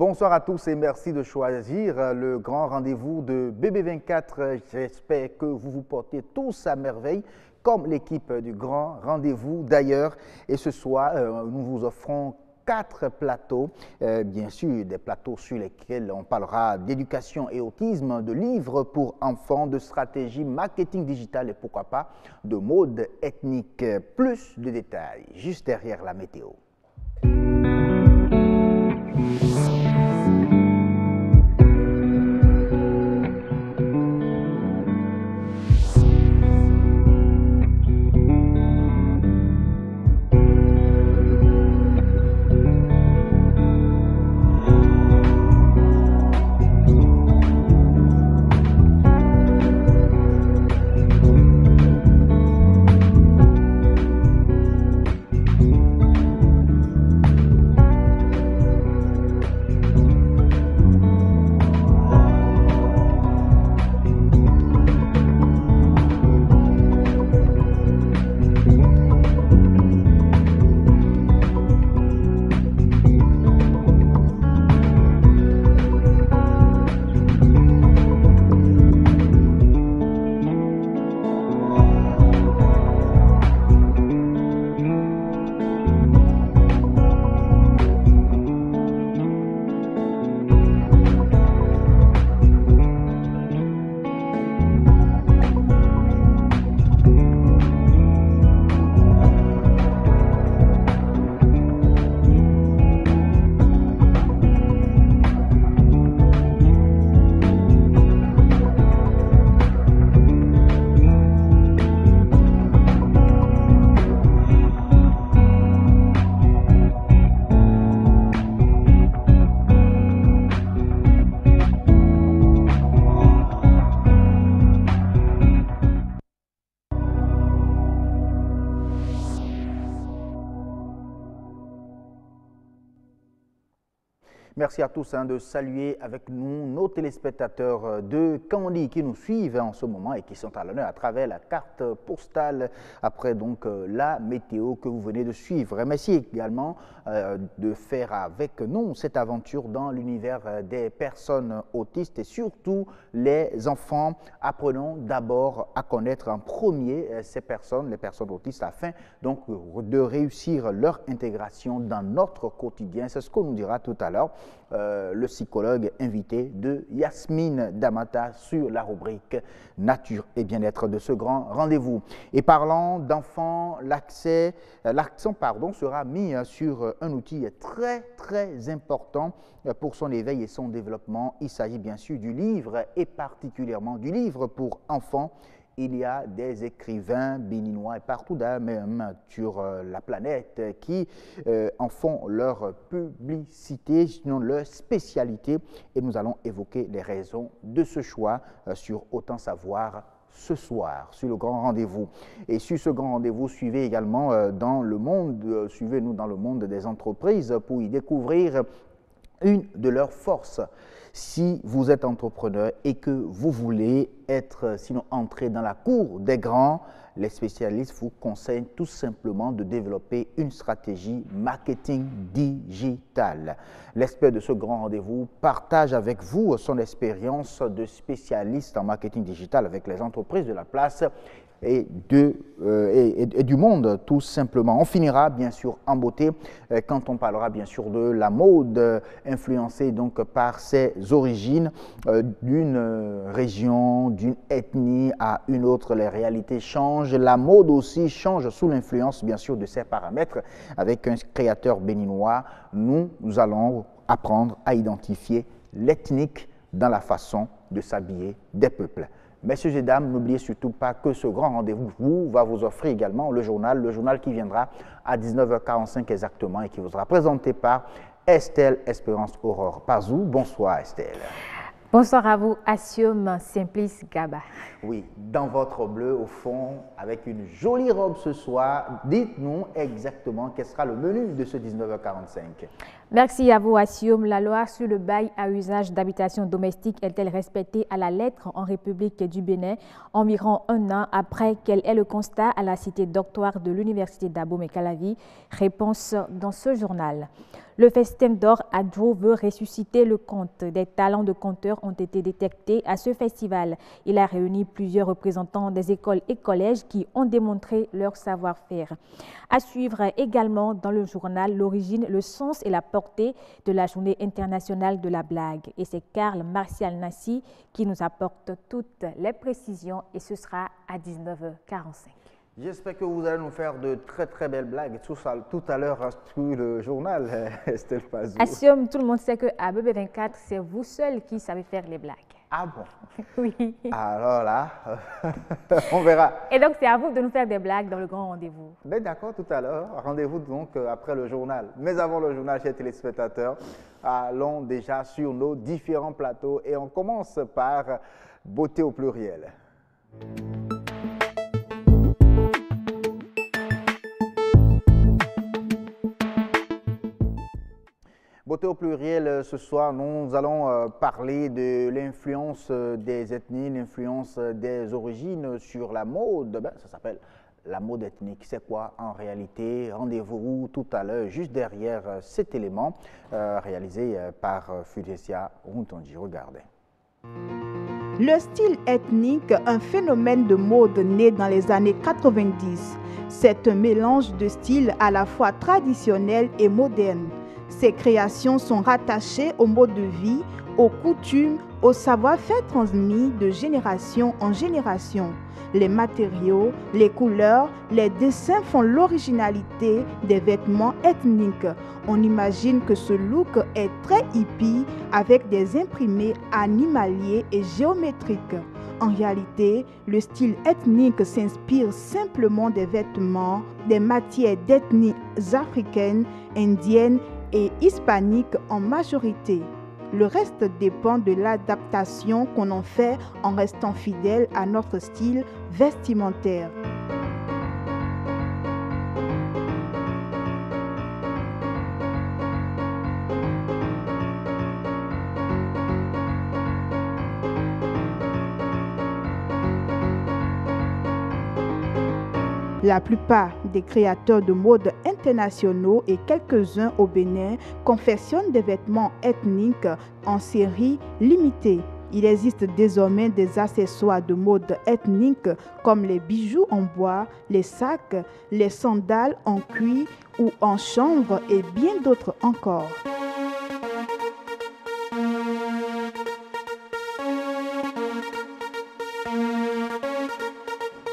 Bonsoir à tous et merci de choisir le grand rendez-vous de BB24. J'espère que vous vous portez tous à merveille, comme l'équipe du grand rendez-vous d'ailleurs. Et ce soir, nous vous offrons 4 plateaux, bien sûr des plateaux sur lesquels on parlera d'éducation et autisme, de livres pour enfants, de stratégie marketing digital et pourquoi pas de mode ethnique. Plus de détails juste derrière la météo. Merci à tous de saluer avec nous nos téléspectateurs de Candie qui nous suivent en ce moment et qui sont à l'honneur à travers la carte postale après donc la météo que vous venez de suivre. Et merci également de faire avec nous cette aventure dans l'univers des personnes autistes et surtout les enfants. Apprenons d'abord à connaître en premier ces personnes, les personnes autistes, afin donc de réussir leur intégration dans notre quotidien. C'est ce qu'on nous dira tout à l'heure. Le psychologue invité de Yasmine Damata sur la rubrique Nature et bien-être de ce grand rendez-vous. Et parlant d'enfants, l'accent sera mis sur un outil très important pour son éveil et son développement. Il s'agit bien sûr du livre et particulièrement du livre pour enfants. Il y a des écrivains béninois et partout même sur la planète qui en font leur publicité, sinon leur spécialité. Et nous allons évoquer les raisons de ce choix sur Autant Savoir ce soir, sur le grand rendez-vous. Et sur ce grand rendez-vous, suivez également suivez-nous dans le monde des entreprises pour y découvrir une de leurs forces. Si vous êtes entrepreneur et que vous voulez entrer dans la cour des grands, les spécialistes vous conseillent tout simplement de développer une stratégie marketing digital. L'expert de ce grand rendez-vous partage avec vous son expérience de spécialiste en marketing digital avec les entreprises de la place et du monde, tout simplement. On finira bien sûr en beauté quand on parlera bien sûr de la mode influencée donc par ses origines d'une région, d'une ethnie à une autre. Les réalités changent, la mode aussi change sous l'influence bien sûr de ces paramètres. Avec un créateur béninois, nous allons apprendre à identifier l'ethnique dans la façon de s'habiller des peuples. Messieurs et dames, n'oubliez surtout pas que ce grand rendez-vous va vous offrir également le journal qui viendra à 19h45 exactement et qui vous sera présenté par Estelle Espérance Aurore Pazou. Bonsoir Estelle. Bonsoir à vous, Asium Simplice Gaba. Oui, dans votre bleu au fond, avec une jolie robe ce soir, dites-nous exactement quel sera le menu de ce 19h45. Merci à vous, Asium. La loi sur le bail à usage d'habitation domestique est-elle respectée à la lettre en République du Bénin, environ un an après qu'elle ait le constat à la cité doctoire de l'Université d'Abomey-Calavi? Réponse dans ce journal. Le festin d'or à Djo veut ressusciter le conte. Des talents de conteurs ont été détectés à ce festival. Il a réuni plusieurs représentants des écoles et collèges qui ont démontré leur savoir-faire. À suivre également dans le journal l'origine, le sens et la portée de la Journée internationale de la blague. Et c'est Karl Martial Nassi qui nous apporte toutes les précisions et ce sera à 19h45. J'espère que vous allez nous faire de très belles blagues tout à l'heure sur le journal, Estelle Pazou. Assume, tout le monde sait qu'à BB24, c'est vous seul qui savez faire les blagues. Ah bon? Oui. Alors là, on verra. Et donc, c'est à vous de nous faire des blagues dans le grand rendez-vous. Ben d'accord, tout à l'heure. Rendez-vous donc après le journal. Mais avant le journal, chers téléspectateurs, allons déjà sur nos différents plateaux et on commence par beauté au pluriel. Beauté au pluriel, ce soir, nous allons parler de l'influence des ethnies, l'influence des origines sur la mode. Ben, ça s'appelle la mode ethnique. C'est quoi en réalité? Rendez-vous tout à l'heure, juste derrière cet élément, réalisé par Fudesia Runtonji. Regardez. Le style ethnique, un phénomène de mode né dans les années 90. C'est un mélange de styles à la fois traditionnels et modernes. Ces créations sont rattachées au mode de vie, aux coutumes, au savoir-faire transmis de génération en génération. Les matériaux, les couleurs, les dessins font l'originalité des vêtements ethniques. On imagine que ce look est très hippie avec des imprimés animaliers et géométriques. En réalité, le style ethnique s'inspire simplement des vêtements, des matières d'ethnies africaines, indiennes et hispaniques en majorité. Le reste dépend de l'adaptation qu'on en fait en restant fidèle à notre style vestimentaire. La plupart des créateurs de mode internationaux et quelques-uns au Bénin confectionnent des vêtements ethniques en série limitée. Il existe désormais des accessoires de mode ethnique comme les bijoux en bois, les sacs, les sandales en cuir ou en chanvre et bien d'autres encore.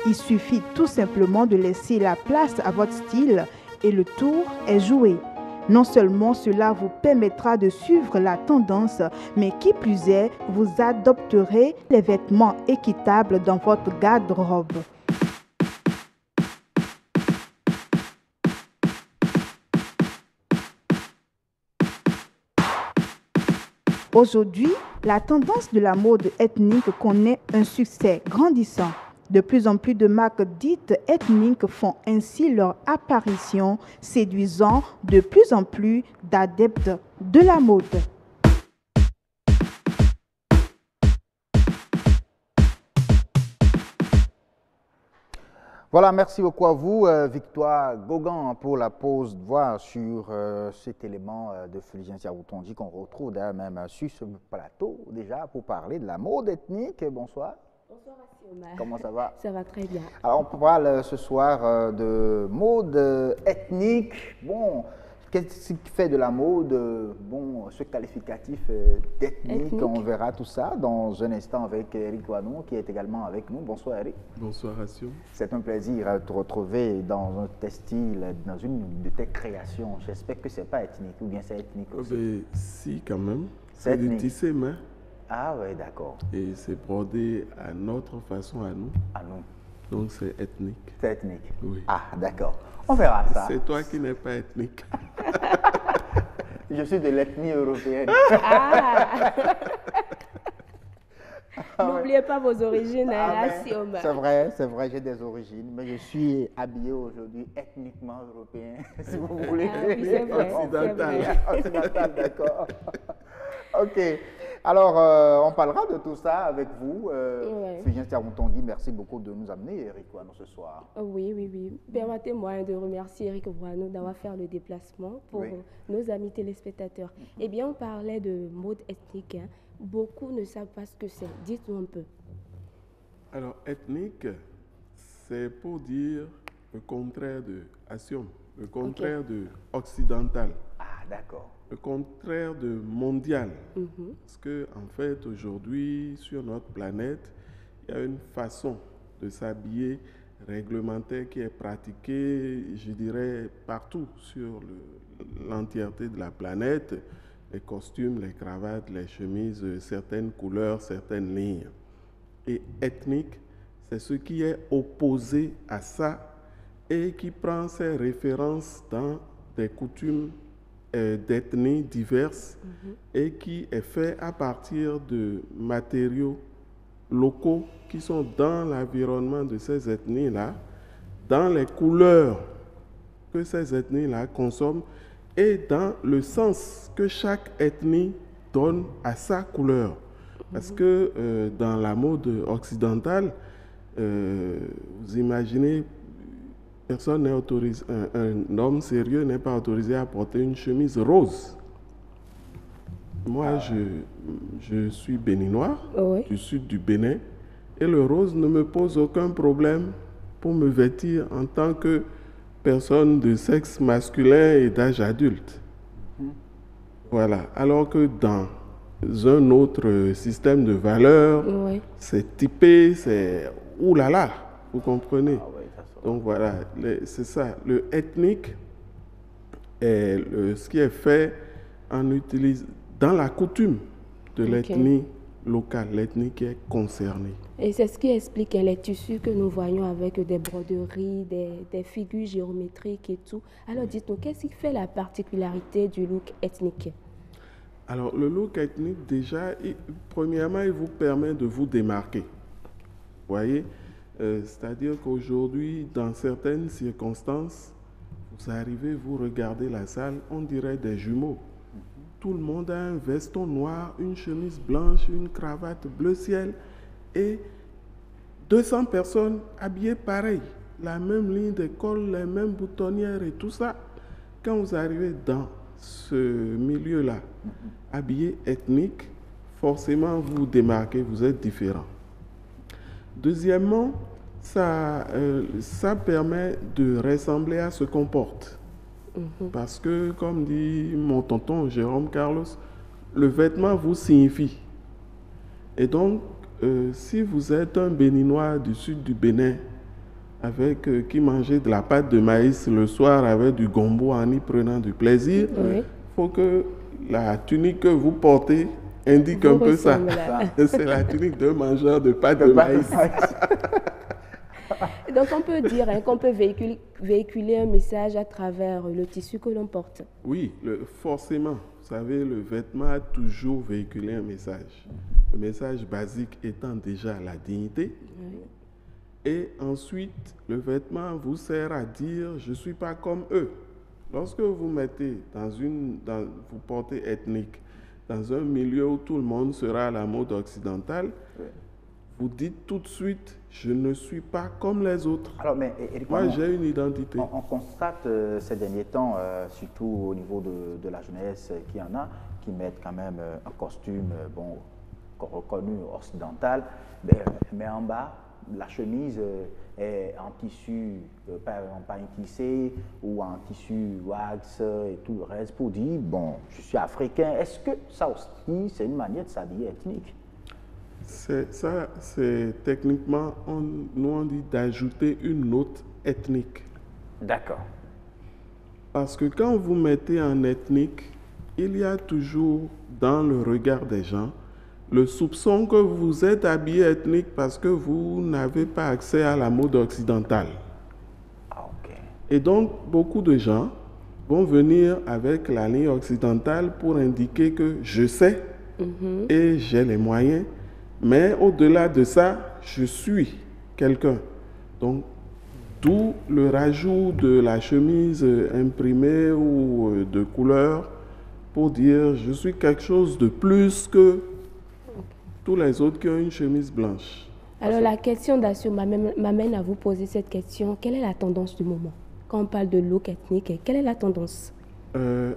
Il suffit tout simplement de laisser la place à votre style et le tour est joué. Non seulement cela vous permettra de suivre la tendance, mais qui plus est, vous adopterez les vêtements équitables dans votre garde-robe. Aujourd'hui, la tendance de la mode ethnique connaît un succès grandissant. De plus en plus de marques dites ethniques font ainsi leur apparition, séduisant de plus en plus d'adeptes de la mode. Voilà, merci beaucoup à vous, Victoire Gauguin, pour la pause de voix sur cet élément de Fulgence Routonji qu'on retrouve d'ailleurs même sur ce plateau déjà pour parler de la mode ethnique. Bonsoir. Bonsoir Asioma. Comment ça va? Ça va très bien. Alors on parle ce soir de mode ethnique. Bon, qu'est-ce qui fait de la mode? Bon, ce qualificatif d'ethnique, on verra tout ça dans un instant avec Eric Wanon qui est également avec nous. Bonsoir Eric. Bonsoir Asio. C'est un plaisir de te retrouver dans un textile, dans une de tes créations. J'espère que ce n'est pas ethnique ou bien c'est ethnique aussi. Si, quand même. C'est du tissé main. Ah oui, d'accord. Et c'est brodé à notre façon, à nous. À nous. Donc c'est ethnique. C'est ethnique. Oui. Ah, d'accord. On verra ça. C'est toi qui n'es pas ethnique. Je suis de l'ethnie européenne. N'oubliez pas vos origines, Asioma. C'est vrai, j'ai des origines, mais je suis habillé aujourd'hui ethniquement européen, si vous voulez. Ah, oui, c'est vrai. Occidental, d'accord. Ok. Alors, on parlera de tout ça avec vous. Ouais. Fugien Tiarontongi, merci beaucoup de nous amener, Eric Ouano, ce soir. Oui, oui, oui. Permettez-moi de remercier Eric Ouano d'avoir fait le déplacement pour Oui. nos amis téléspectateurs. Eh bien, on parlait de mode ethnique. Hein. Beaucoup ne savent pas ce que c'est. Dites-nous un peu. Alors, ethnique, c'est pour dire le contraire de Asiom, le contraire de occidental, Ah, d'accord. le contraire de mondial. Parce que, en fait, aujourd'hui, sur notre planète, il y a une façon de s'habiller réglementaire qui est pratiquée, je dirais, partout sur l'entièreté de la planète. Les costumes, les cravates, les chemises, certaines couleurs, certaines lignes. Et ethnique, c'est ce qui est opposé à ça et qui prend ses références dans des coutumes d'ethnies diverses et qui est fait à partir de matériaux locaux qui sont dans l'environnement de ces ethnies-là, dans les couleurs que ces ethnies-là consomment et dans le sens que chaque ethnie donne à sa couleur. Parce que dans la mode occidentale, vous imaginez, personne n'est autorisé, un homme sérieux n'est pas autorisé à porter une chemise rose. Moi, je suis béninois, Oui. du sud du Bénin, et le rose ne me pose aucun problème pour me vêtir en tant que personne de sexe masculin et d'âge adulte. Voilà. Alors que dans un autre système de valeurs, Oui. c'est typé, c'est oulala, vous comprenez? Ah oui, ça sera. Donc voilà, c'est ça. Le ethnique est ce qui est fait dans la coutume de l'ethnie locale, l'ethnie qui est concernée. Et c'est ce qui explique les tissus que nous voyons avec des broderies, des figures géométriques et tout. Alors dites-nous, qu'est-ce qui fait la particularité du look ethnique? Alors le look ethnique, déjà, premièrement, il vous permet de vous démarquer. Vous voyez? C'est-à-dire qu'aujourd'hui, dans certaines circonstances, vous arrivez, vous regardez la salle, on dirait des jumeaux. Tout le monde a un veston noir, une chemise blanche, une cravate bleu ciel et 200 personnes habillées pareil. La même ligne de col, les mêmes boutonnières et tout ça. Quand vous arrivez dans ce milieu-là, habillé ethnique, forcément vous vous démarquez, vous êtes différent. Deuxièmement, ça permet de ressembler à ce qu'on porte. Parce que, comme dit mon tonton Jérôme Carlos, le vêtement vous signifie. Et donc, si vous êtes un Béninois du sud du Bénin, qui mangeait de la pâte de maïs le soir avec du gombo en y prenant du plaisir, il faut que la tunique que vous portez indique un peu ça. C'est la tunique d'un mangeur de pâte de maïs. Donc on peut dire qu'on peut véhiculer un message à travers le tissu que l'on porte. Oui, forcément. Vous savez, le vêtement a toujours véhiculé un message. Le message basique étant déjà la dignité. Et ensuite, le vêtement vous sert à dire « je ne suis pas comme eux ». Lorsque vous mettez vous portez ethnique dans un milieu où tout le monde sera à la mode occidentale, vous dites tout de suite « je ne suis pas comme les autres ». Alors, mais Eric, moi, j'ai une identité. On constate ces derniers temps, surtout au niveau de la jeunesse, qu'il y en a qui mettent quand même un costume reconnu occidental, mais en bas, la chemise est en tissu, pas en tissé ou en tissu wax et tout le reste pour dire, bon, je suis africain. Est-ce que ça aussi, c'est une manière de s'habiller ethnique? C'est techniquement, nous on dit d'ajouter une note ethnique. D'accord. Parce que quand vous mettez en ethnique, il y a toujours dans le regard des gens le soupçon que vous êtes habillé ethnique parce que vous n'avez pas accès à la mode occidentale. Ah, ok. Et donc, beaucoup de gens vont venir avec la ligne occidentale pour indiquer que je sais et j'ai les moyens, mais au-delà de ça, je suis quelqu'un. Donc, d'où le rajout de la chemise imprimée ou de couleur pour dire je suis quelque chose de plus que tous les autres qui ont une chemise blanche. Alors la question d'Assio m'amène à vous poser cette question. Quelle est la tendance du moment? Quand on parle de look ethnique, quelle est la tendance?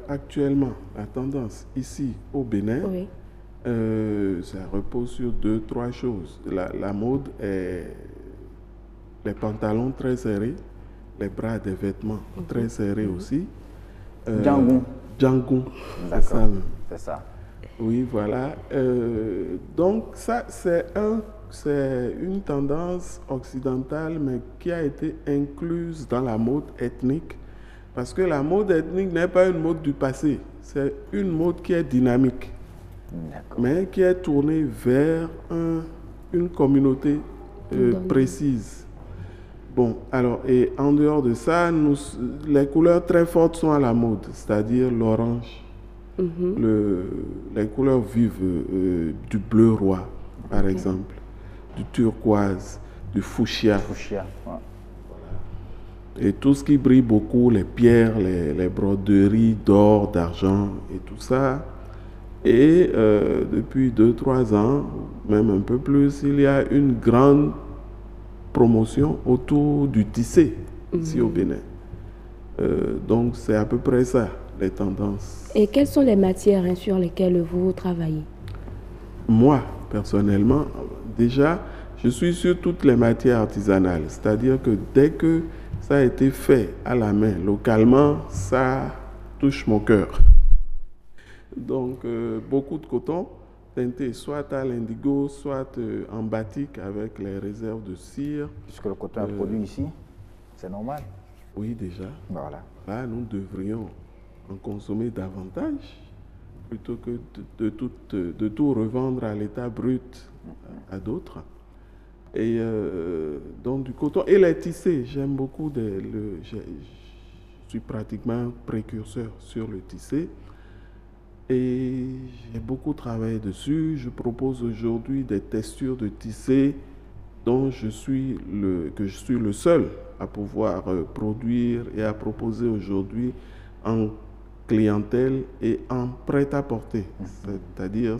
Actuellement, la tendance ici au Bénin, Oui. ça repose sur 2-3 choses. La mode est les pantalons très serrés, les bras des vêtements très serrés aussi. Django. Django, c'est D'accord. ça même. C'est ça. Oui, voilà. Donc ça, c'est une tendance occidentale, mais qui a été incluse dans la mode ethnique. Parce que la mode ethnique n'est pas une mode du passé, c'est une mode qui est dynamique, mais qui est tournée vers une communauté précise. Bon, alors, et en dehors de ça, les couleurs très fortes sont à la mode, c'est-à-dire l'orange, les couleurs vives du bleu roi, par exemple, du turquoise, du fuchsia. Fuchsia, ouais. Et tout ce qui brille beaucoup, les pierres, les broderies d'or, d'argent et tout ça. Et depuis 2-3 ans, même un peu plus, il y a une grande promotion autour du tissé ici au Bénin. Donc c'est à peu près ça, les tendances. Et quelles sont les matières sur lesquelles vous travaillez? Moi, personnellement, déjà, je suis sur toutes les matières artisanales. C'est-à-dire que dès que ça a été fait à la main, localement, ça touche mon cœur. Donc, beaucoup de coton teinté soit à l'indigo, soit en batik avec les réserves de cire. Puisque le coton est produit ici, c'est normal. Oui, déjà. Voilà. Là, nous devrions en consommer davantage plutôt que de tout revendre à l'état brut à d'autres. Et donc du coton et les tissés, j'aime beaucoup, je suis pratiquement précurseur sur le tissé et j'ai beaucoup travaillé dessus. Je propose aujourd'hui des textures de tissé dont je suis le seul à pouvoir produire et à proposer aujourd'hui en clientèle et en prêt-à-porter. C'est-à-dire,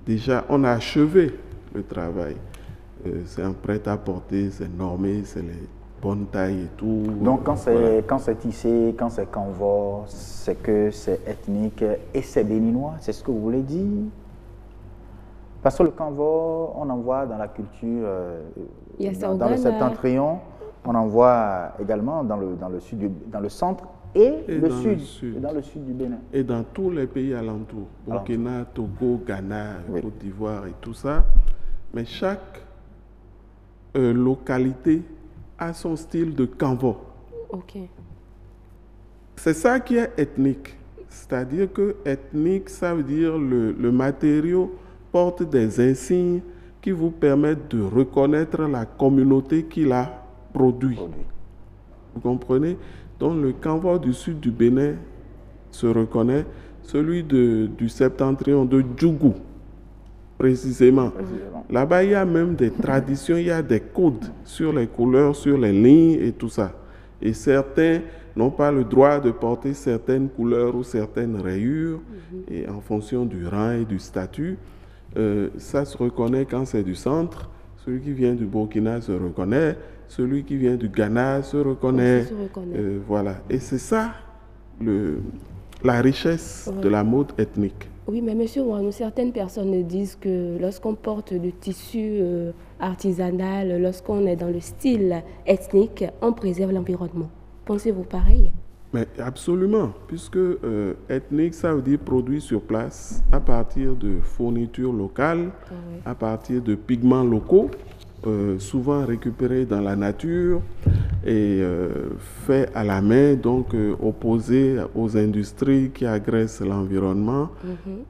déjà, on a achevé le travail. C'est un prêt-à-porter, c'est normé, c'est les bonnes tailles et tout. Donc, quand c'est tissé, quand c'est canvas, c'est que c'est ethnique et c'est béninois, c'est ce que vous voulez dire? Parce que le canvas, on en voit dans la culture, dans le septentrion, on en voit également dans le centre et le sud, dans le sud du Bénin. Et dans tous les pays alentours, Burkina, Togo, Ghana, Côte d'Ivoire et tout ça. Mais chaque localité a son style de canvas. Ok. C'est ça qui est ethnique. C'est-à-dire que ethnique, ça veut dire le matériau porte des insignes qui vous permettent de reconnaître la communauté qui l'a produit. Vous comprenez? Donc le canvas du sud du Bénin se reconnaît, celui du septentrion de Djougou, précisément. Là-bas, il y a même des traditions, il y a des codes sur les couleurs, sur les lignes et tout ça. Et certains n'ont pas le droit de porter certaines couleurs ou certaines rayures, et en fonction du rang et du statut. Ça se reconnaît quand c'est du centre. Celui qui vient du Burkina se reconnaît. Celui qui vient du Ghana se reconnaît. Voilà. Et c'est ça la richesse de la mode ethnique. Oui, mais monsieur Ouanou, certaines personnes disent que lorsqu'on porte du tissu artisanal, lorsqu'on est dans le style ethnique, on préserve l'environnement. Pensez-vous pareil? Mais absolument, puisque ethnique, ça veut dire produit sur place à partir de fournitures locales, à partir de pigments locaux, souvent récupérés dans la nature et faits à la main, donc opposés aux industries qui agressent l'environnement.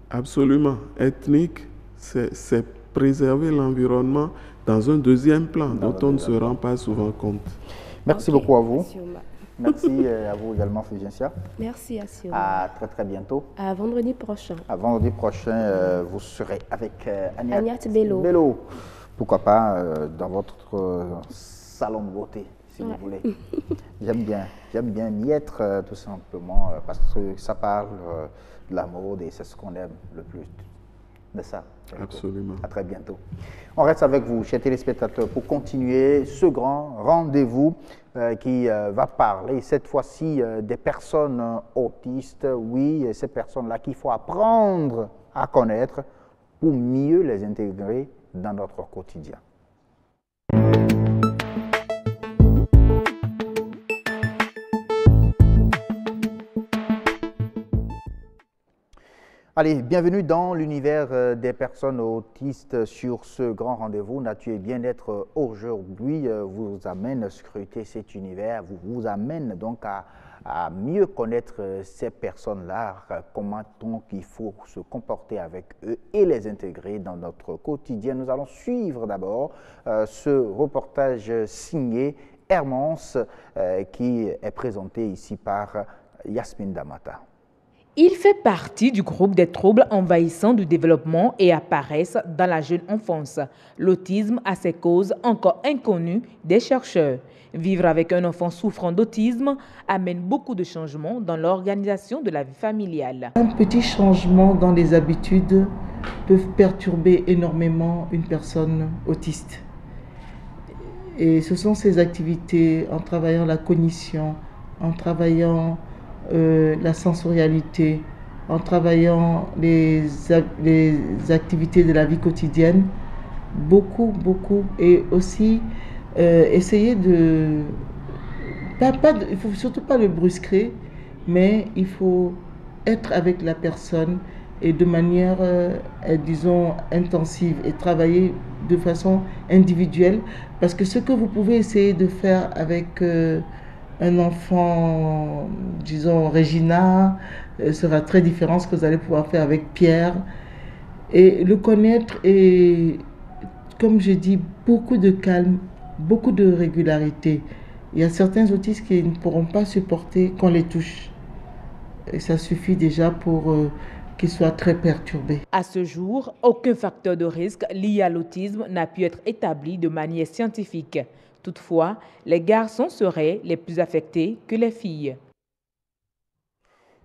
Absolument. Ethnique, c'est préserver l'environnement dans un deuxième plan dont on ne se rend pas souvent compte. Merci beaucoup à vous. Merci à vous également, Fulgencia. Merci, Assio. À très très bientôt. À vendredi prochain. À vendredi prochain, vous serez avec Agnat Bello. Pourquoi pas dans votre salon de beauté, si vous voulez. J'aime bien y être tout simplement parce que ça parle de la mode et c'est ce qu'on aime le plus. de ça. Absolument. À très bientôt. On reste avec vous, chers téléspectateurs, pour continuer ce grand rendez-vous qui va parler cette fois-ci des personnes autistes. Oui, ces personnes-là qu'il faut apprendre à connaître pour mieux les intégrer dans notre quotidien. Allez, bienvenue dans l'univers des personnes autistes sur ce grand rendez-vous Nature et Bien-être. Aujourd'hui vous amène à scruter cet univers, vous amène donc à mieux connaître ces personnes-là, comment donc il faut se comporter avec eux et les intégrer dans notre quotidien. Nous allons suivre d'abord ce reportage signé Hermance qui est présenté ici par Yasmine Damata. Il fait partie du groupe des troubles envahissants du développement et apparaissent dans la jeune enfance. L'autisme a ses causes encore inconnues des chercheurs. Vivre avec un enfant souffrant d'autisme amène beaucoup de changements dans l'organisation de la vie familiale. Un petit changement dans les habitudes peut perturber énormément une personne autiste. Et ce sont ces activités, en travaillant la cognition, en travaillant la sensorialité, en travaillant les activités de la vie quotidienne, beaucoup, et aussi essayer de... il ne faut surtout pas le brusquer, mais il faut être avec la personne et de manière, disons, intensive et travailler de façon individuelle, parce que ce que vous pouvez essayer de faire avec un enfant, disons, Regina, sera très différent de ce que vous allez pouvoir faire avec Pierre. Et le connaître et, comme je dis, beaucoup de calme, beaucoup de régularité. Il y a certains autistes qui ne pourront pas supporter qu'on les touche. Et ça suffit déjà pour qu'ils soient très perturbés. À ce jour, aucun facteur de risque lié à l'autisme n'a pu être établi de manière scientifique. Toutefois, les garçons seraient les plus affectés que les filles.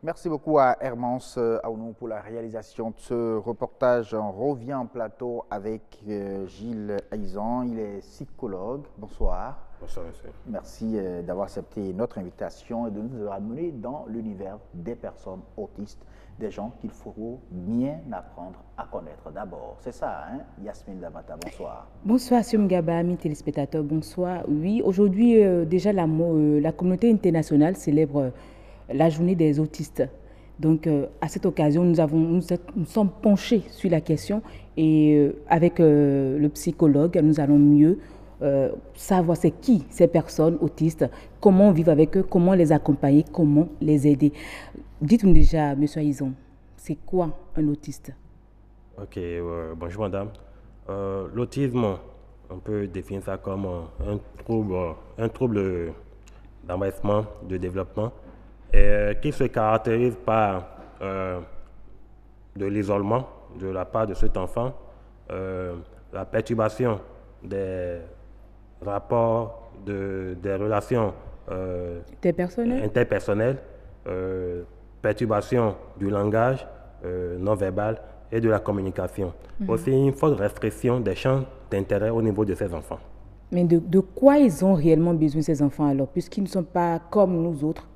Merci beaucoup à Hermance Aounou pour la réalisation de ce reportage. On revient en plateau avec Gilles Aizan. Il est psychologue. Bonsoir. Bonsoir, monsieur. Merci d'avoir accepté notre invitation et de nous ramener dans l'univers des personnes autistes, des gens qu'il faut bien apprendre à connaître d'abord. C'est ça, hein? Yasmine Damata, bonsoir. Bonsoir, Siom Gaba, amis téléspectateurs, bonsoir. Oui, aujourd'hui, déjà, la communauté internationale célèbre la journée des autistes. Donc, à cette occasion, nous sommes penchés sur la question et avec le psychologue, nous allons mieux savoir c'est qui ces personnes autistes, comment vivre avec eux, comment les accompagner, comment les aider. Dites-nous déjà, M. Aizan, c'est quoi un autiste? Ok, bonjour madame. L'autisme, on peut définir ça comme un trouble d'envahissement, de développement, qui se caractérise par de l'isolement de la part de cet enfant, la perturbation des rapports, des relations interpersonnelles, perturbation du langage non verbal et de la communication. Aussi une forte restriction des champs d'intérêt au niveau de ces enfants. Mais de quoi ils ont réellement besoin, ces enfants, alors, puisqu'ils ne sont pas comme nous autres?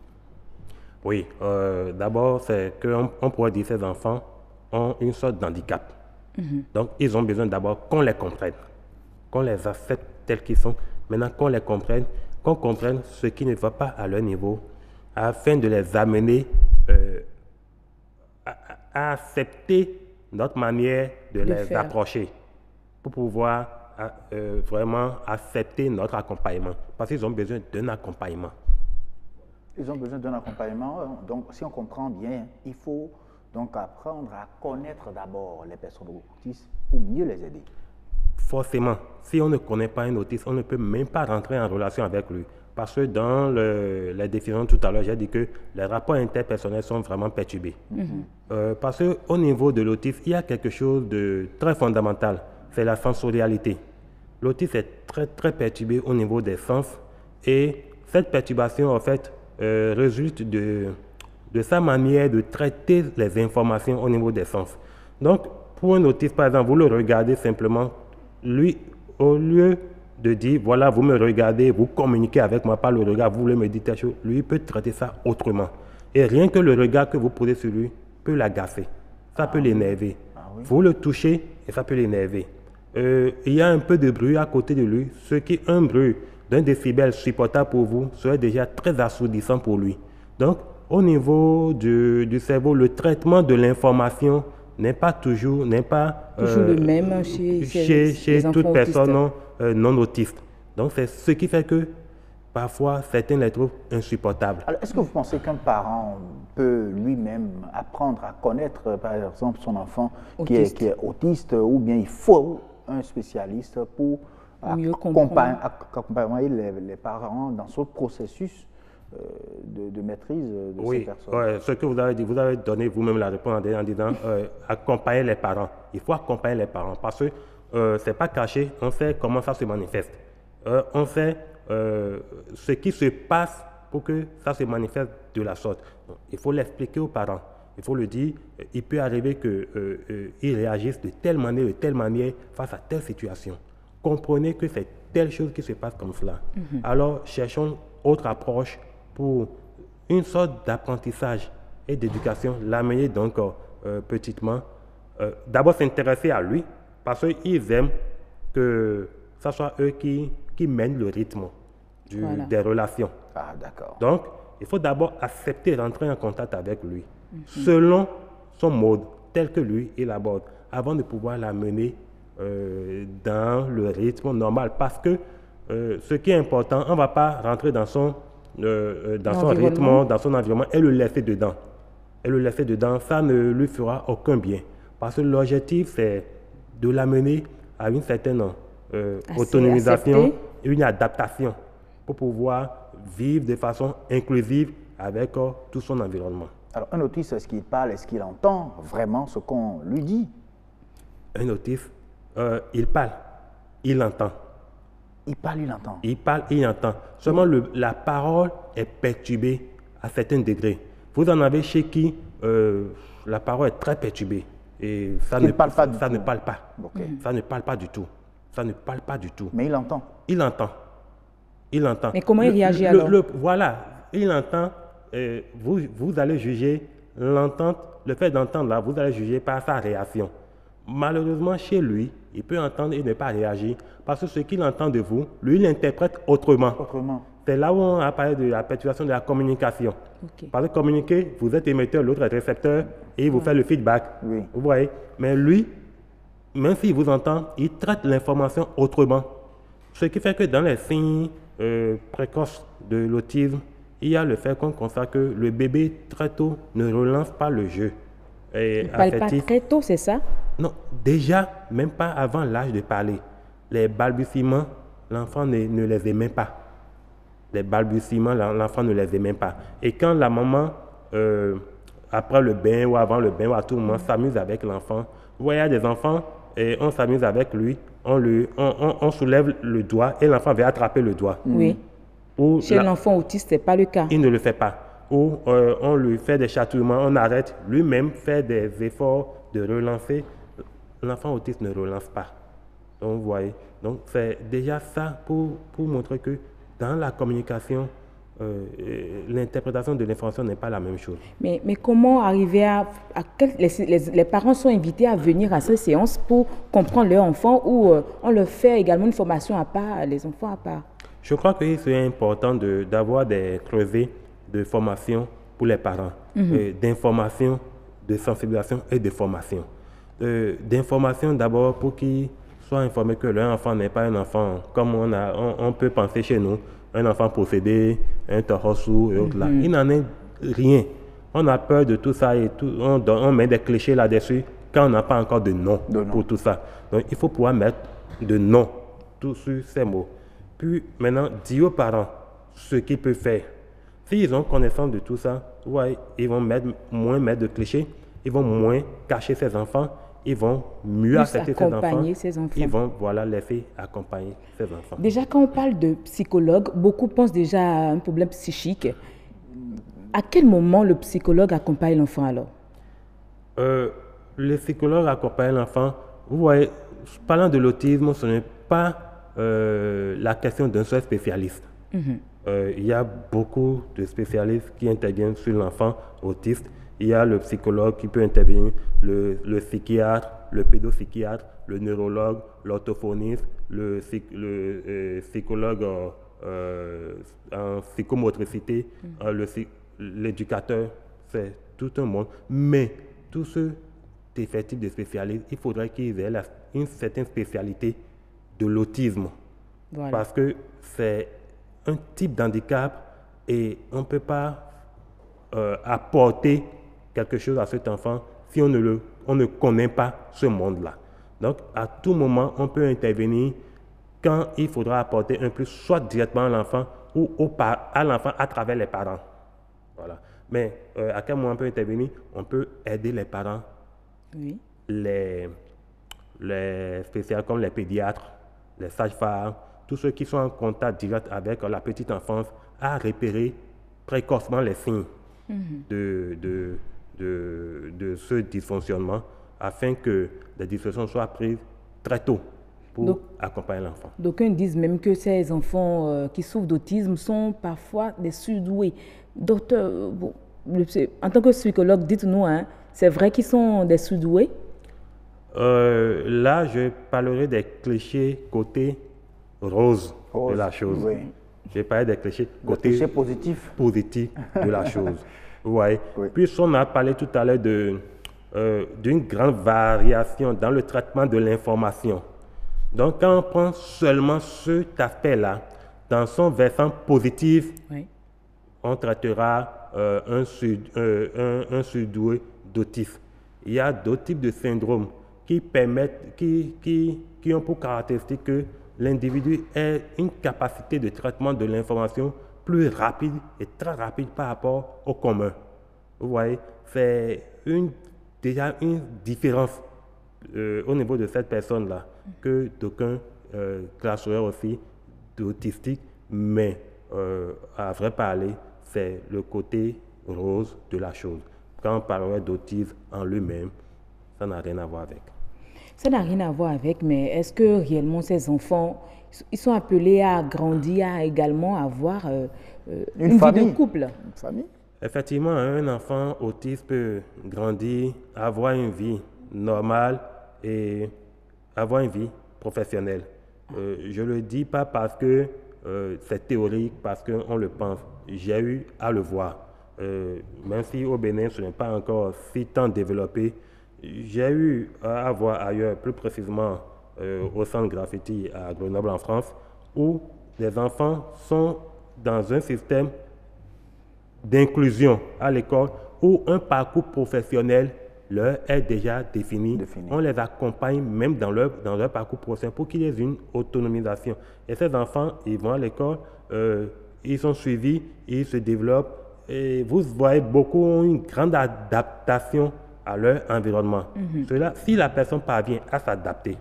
Oui, d'abord, c'est qu'on pourrait dire que ces enfants ont une sorte d'handicap. Donc, ils ont besoin d'abord qu'on les comprenne, qu'on les accepte tels qu'ils sont. Maintenant, qu'on les comprenne, qu'on comprenne ce qui ne va pas à leur niveau, afin de les amener à accepter notre manière de les approcher, pour pouvoir vraiment accepter notre accompagnement, parce qu'ils ont besoin d'un accompagnement. Ils ont besoin d'un accompagnement, donc si on comprend bien, il faut donc apprendre à connaître d'abord les personnes autistes pour mieux les aider. Forcément, si on ne connaît pas un autiste, on ne peut même pas rentrer en relation avec lui. Parce que dans les définitions tout à l'heure, j'ai dit que les rapports interpersonnels sont vraiment perturbés. Parce qu'au niveau de l'autisme, il y a quelque chose de très fondamental, c'est la sensorialité. L'autisme est très perturbé au niveau des sens et cette perturbation, en fait, résulte de sa manière de traiter les informations au niveau des sens. Donc, pour un autiste, par exemple, vous le regardez simplement, lui, au lieu de dire, voilà, vous me regardez, vous communiquez avec moi par le regard, vous voulez me dire telle chose, lui peut traiter ça autrement. Et rien que le regard que vous posez sur lui peut l'agacer. Ça peut l'énerver. Vous le touchez et ça peut l'énerver. Il y a un peu de bruit à côté de lui, ce qui est un bruit d'un décibel supportable pour vous serait déjà très assourdissant pour lui. Donc, au niveau du cerveau, le traitement de l'information n'est pas toujours le même chez toute personne non autiste. Donc, c'est ce qui fait que parfois, certains les trouvent insupportables. Alors, est-ce que vous pensez qu'un parent peut lui-même apprendre à connaître, par exemple, son enfant qui est autiste, ou bien il faut un spécialiste pour accompagner les parents dans ce processus de maîtrise de ces personnes? Oui, ce que vous avez dit, vous avez donné vous-même la réponse en disant accompagner les parents. Il faut accompagner les parents parce que ce n'est pas caché, on sait comment ça se manifeste. On sait ce qui se passe pour que ça se manifeste de la sorte. Donc, il faut l'expliquer aux parents. Il faut le dire, il peut arriver qu'ils réagissent de telle manière face à telle situation. Comprenez que c'est telle chose qui se passe comme cela. Alors, cherchons autre approche pour une sorte d'apprentissage et d'éducation, l'amener donc petitement. D'abord s'intéresser à lui, parce qu'ils aiment que ce soit eux qui mènent le rythme des relations. Ah, d'accord. Donc, il faut d'abord accepter d'entrer en contact avec lui, selon son mode, tel que lui il aborde, avant de pouvoir l'amener dans le rythme normal. Parce que ce qui est important, on ne va pas rentrer dans son rythme, dans son environnement et le laisser dedans. Ça ne lui fera aucun bien. Parce que l'objectif, c'est de l'amener à une certaine autonomisation, une adaptation pour pouvoir vivre de façon inclusive avec tout son environnement. Alors, un autiste, est-ce qu'il parle, est-ce qu'il entend vraiment ce qu'on lui dit? Un autiste, il parle, il entend. Il parle, il entend. Il parle, il entend. Seulement, la parole est perturbée à certains degrés. Vous en avez chez qui la parole est très perturbée. Et ça ne parle pas. Ça ne parle pas. Ça ne parle pas du tout. Ça ne parle pas du tout. Mais il entend. Il entend. Il entend. Mais comment il réagit alors? Voilà, il entend. Vous allez juger l'entente, le fait d'entendre là, vous allez juger par sa réaction. Malheureusement, chez lui, il peut entendre et ne pas réagir parce que ce qu'il entend de vous, lui, il l'interprète autrement. C'est là où on a parlé de la perturbation de la communication. Parce que communiquer, vous êtes émetteur, l'autre est récepteur et il vous fait le feedback. Vous voyez? Mais lui, même s'il vous entend, il traite l'information autrement. Ce qui fait que dans les signes précoces de l'autisme, il y a le fait qu'on constate que le bébé très tôt ne relance pas le jeu. Il ne parle pas très tôt, c'est ça? Non, déjà, même pas avant l'âge de parler. Les balbutiements, l'enfant ne les aimait pas. Les balbutiements, l'enfant ne les aimait pas. Et quand la maman, après le bain ou avant le bain ou à tout moment, s'amuse avec l'enfant, vous voyez, il y a des enfants, et on s'amuse avec lui, on soulève le doigt et l'enfant va attraper le doigt. Oui. Chez l'enfant autiste, ce n'est pas le cas. Il ne le fait pas. Ou on lui fait des chatouillements, on arrête, lui-même fait des efforts de relancer. L'enfant autiste ne relance pas. Donc, vous voyez. Donc, c'est déjà ça pour montrer que dans la communication, l'interprétation de l'information n'est pas la même chose. Mais comment arriver les parents sont invités à venir à ces séances pour comprendre leur enfant ou on leur fait également une formation à part, les enfants à part? Je crois qu'il serait important d'avoir des creusets de formation pour les parents, d'information, de sensibilisation et de formation. D'information d'abord pour qu'ils soient informés que leur enfant n'est pas un enfant comme on peut penser chez nous, un enfant possédé, un torosou et autres là. Il n'en est rien. On a peur de tout ça et on met des clichés là-dessus quand on n'a pas encore de nom pour tout ça. Donc il faut pouvoir mettre de nom tout sur ces mots. Puis maintenant, dire aux parents ce qu'ils peuvent faire. S'ils ont connaissance de tout ça, ouais, ils vont moins mettre de clichés, ils vont moins cacher ses enfants, ils vont mieux accepter ses enfants. Ils vont laisser accompagner ses enfants. Déjà, quand on parle de psychologue, beaucoup pensent déjà à un problème psychique. À quel moment le psychologue accompagne l'enfant alors? les psychologues accompagnent l'enfant. Vous voyez, parlant de l'autisme, ce n'est pas la question d'un seul spécialiste. Il y a beaucoup de spécialistes qui interviennent sur l'enfant autiste. Il y a le psychologue qui peut intervenir, le psychiatre, le pédopsychiatre, le neurologue, l'orthophoniste, le psychologue en psychomotricité, l'éducateur, c'est tout un monde. Mais tous ceux effectifs de spécialistes, il faudrait qu'ils aient une certaine spécialité de l'autisme. Voilà. Parce que c'est un type d'handicap et on ne peut pas apporter quelque chose à cet enfant si on ne connaît pas ce monde-là. Donc, à tout moment, on peut intervenir quand il faudra apporter un plus, soit directement à l'enfant ou à l'enfant à travers les parents. Voilà. Mais à quel moment on peut intervenir? On peut aider les parents, oui. les spécialistes comme les pédiatres, les sages-femmes, tous ceux qui sont en contact direct avec la petite enfance, à repérer précocement les signes de ce dysfonctionnement afin que les décisions soient prises très tôt pour accompagner l'enfant. D'aucuns disent même que ces enfants qui souffrent d'autisme sont parfois des surdoués. Docteur, en tant que psychologue, dites-nous, hein, c'est vrai qu'ils sont des surdoués? Là, je parlerai des clichés côté rose de la chose. Oui. Je parlerai des clichés côté positif de la chose. Vous voyez? Oui. Puis on a parlé tout à l'heure d'une grande variation dans le traitement de l'information. Donc, quand on prend seulement cet aspect-là, dans son versant positif, oui. On traitera un surdoué d'autisme. Il y a d'autres types de syndromes qui ont pour caractéristique que l'individu ait une capacité de traitement de l'information plus rapide et très rapide par rapport au commun. Vous voyez, c'est déjà une différence au niveau de cette personne-là que d'aucuns classeraient aussi d'autistique, mais à vrai parler, c'est le côté rose de la chose. Quand on parlerait d'autisme en lui-même, ça n'a rien à voir avec. Ça n'a rien à voir avec, mais est-ce que réellement ces enfants, ils sont appelés à grandir, à également avoir une vie de couple? Une famille. Effectivement, un enfant autiste peut grandir, avoir une vie normale et avoir une vie professionnelle. Je ne le dis pas parce que c'est théorique, parce qu'on le pense. J'ai eu à le voir. Même si au Bénin, ce n'est pas encore si tant développé, j'ai eu à voir ailleurs, plus précisément au centre Graffiti à Grenoble en France, où les enfants sont dans un système d'inclusion à l'école où un parcours professionnel leur est déjà défini. On les accompagne même dans leur parcours professionnel pour qu'ils aient une autonomisation. Et ces enfants, ils vont à l'école, ils sont suivis, ils se développent et vous voyez beaucoup ont une grande adaptation à leur environnement. Cela, si la personne parvient à s'adapter,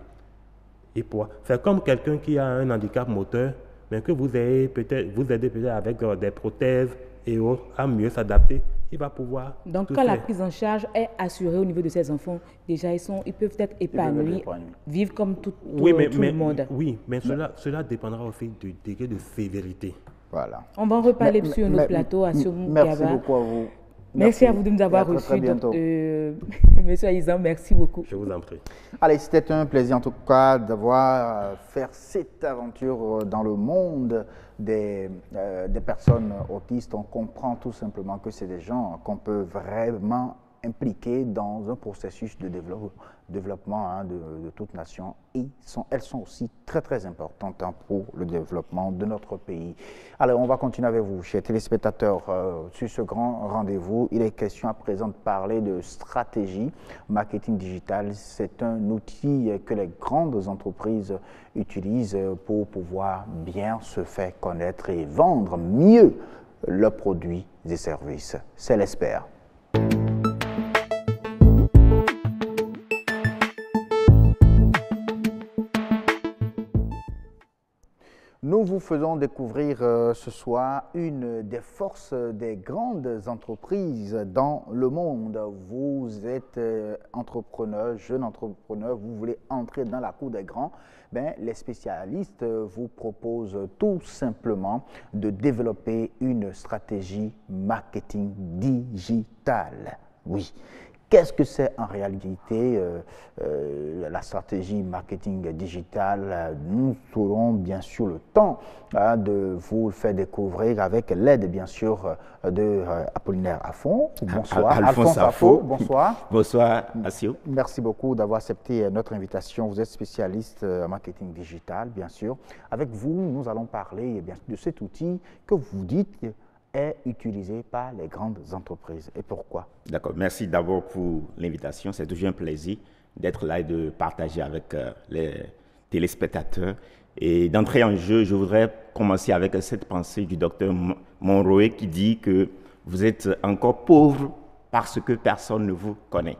c'est comme quelqu'un qui a un handicap moteur, mais que vous aidez peut-être avec des prothèses et autres à mieux s'adapter, il va pouvoir. Donc, quand la prise en charge est assurée au niveau de ces enfants, déjà ils peuvent être épanouis, vivre comme tout le monde. Oui, mais cela dépendra aussi du degré de sévérité. Voilà. On va en reparler sur notre plateau à Sioum Gaba. Merci beaucoup à vous. Merci à vous de nous avoir reçus. Monsieur Aïzan, merci beaucoup. Je vous en prie. Allez, c'était un plaisir en tout cas d'avoir fait cette aventure dans le monde des personnes autistes. On comprend tout simplement que c'est des gens qu'on peut vraiment impliquer dans un processus de développement de toute nation. Et elles sont aussi très très importantes pour le développement de notre pays. Alors on va continuer avec vous, chers téléspectateurs, sur ce grand rendez-vous. Il est question à présent de parler de stratégie marketing digital. C'est un outil que les grandes entreprises utilisent pour pouvoir bien se faire connaître et vendre mieux leurs produits et services. C'est l'espère. Nous Nous vous faisons découvrir ce soir une des forces des grandes entreprises dans le monde. Vous êtes entrepreneur, jeune entrepreneur, vous voulez entrer dans la cour des grands. Ben, les spécialistes vous proposent tout simplement de développer une stratégie marketing digitale. Oui. Qu'est-ce que c'est en réalité la stratégie marketing digitale? Nous aurons bien sûr le temps de vous le faire découvrir avec l'aide bien sûr de Apollinaire Affon. Bonsoir. Alphonse Affo. Bonsoir. Bonsoir, Assio. Merci beaucoup d'avoir accepté notre invitation. Vous êtes spécialiste en marketing digital, bien sûr. Avec vous, nous allons parler bien, de cet outil que vous dites est utilisé par les grandes entreprises. Et pourquoi? D'accord. Merci d'abord pour l'invitation. C'est toujours un plaisir d'être là et de partager avec les téléspectateurs. Et d'entrer en jeu, je voudrais commencer avec cette pensée du docteur Monroe qui dit que vous êtes encore pauvre parce que personne ne vous connaît.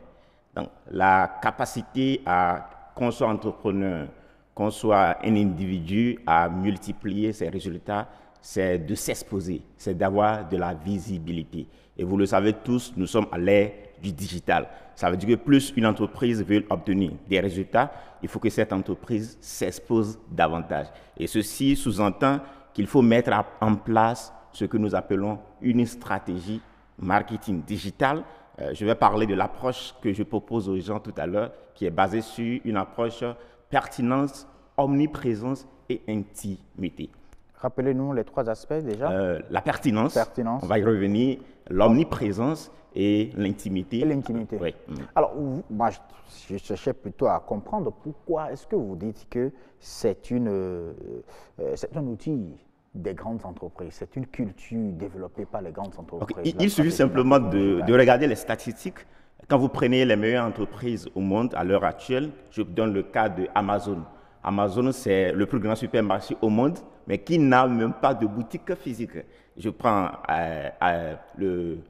Donc, la capacité à qu'on soit entrepreneur, qu'on soit un individu, à multiplier ses résultats, c'est de s'exposer, c'est d'avoir de la visibilité. Et vous le savez tous, nous sommes à l'ère du digital. Ça veut dire que plus une entreprise veut obtenir des résultats, il faut que cette entreprise s'expose davantage. Et ceci sous-entend qu'il faut mettre en place ce que nous appelons une stratégie marketing digital. Je vais parler de l'approche que je propose aux gens tout à l'heure, qui est basée sur une approche pertinence, omniprésence et intimité. Rappelez-nous les trois aspects déjà. La pertinence, on va y revenir, l'omniprésence et l'intimité. Et l'intimité. Oui. Alors, moi, je cherchais plutôt à comprendre pourquoi est-ce que vous dites que c'est un outil des grandes entreprises, c'est une culture développée par les grandes entreprises. Okay. Il suffit simplement de regarder les statistiques. Quand vous prenez les meilleures entreprises au monde à l'heure actuelle, je donne le cas de Amazon. Amazon, c'est le plus grand supermarché au monde, mais qui n'a même pas de boutique physique. Je prends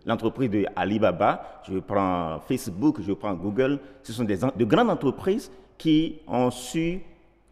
l'entreprise de Alibaba, je prends Facebook, je prends Google. Ce sont de grandes entreprises qui ont su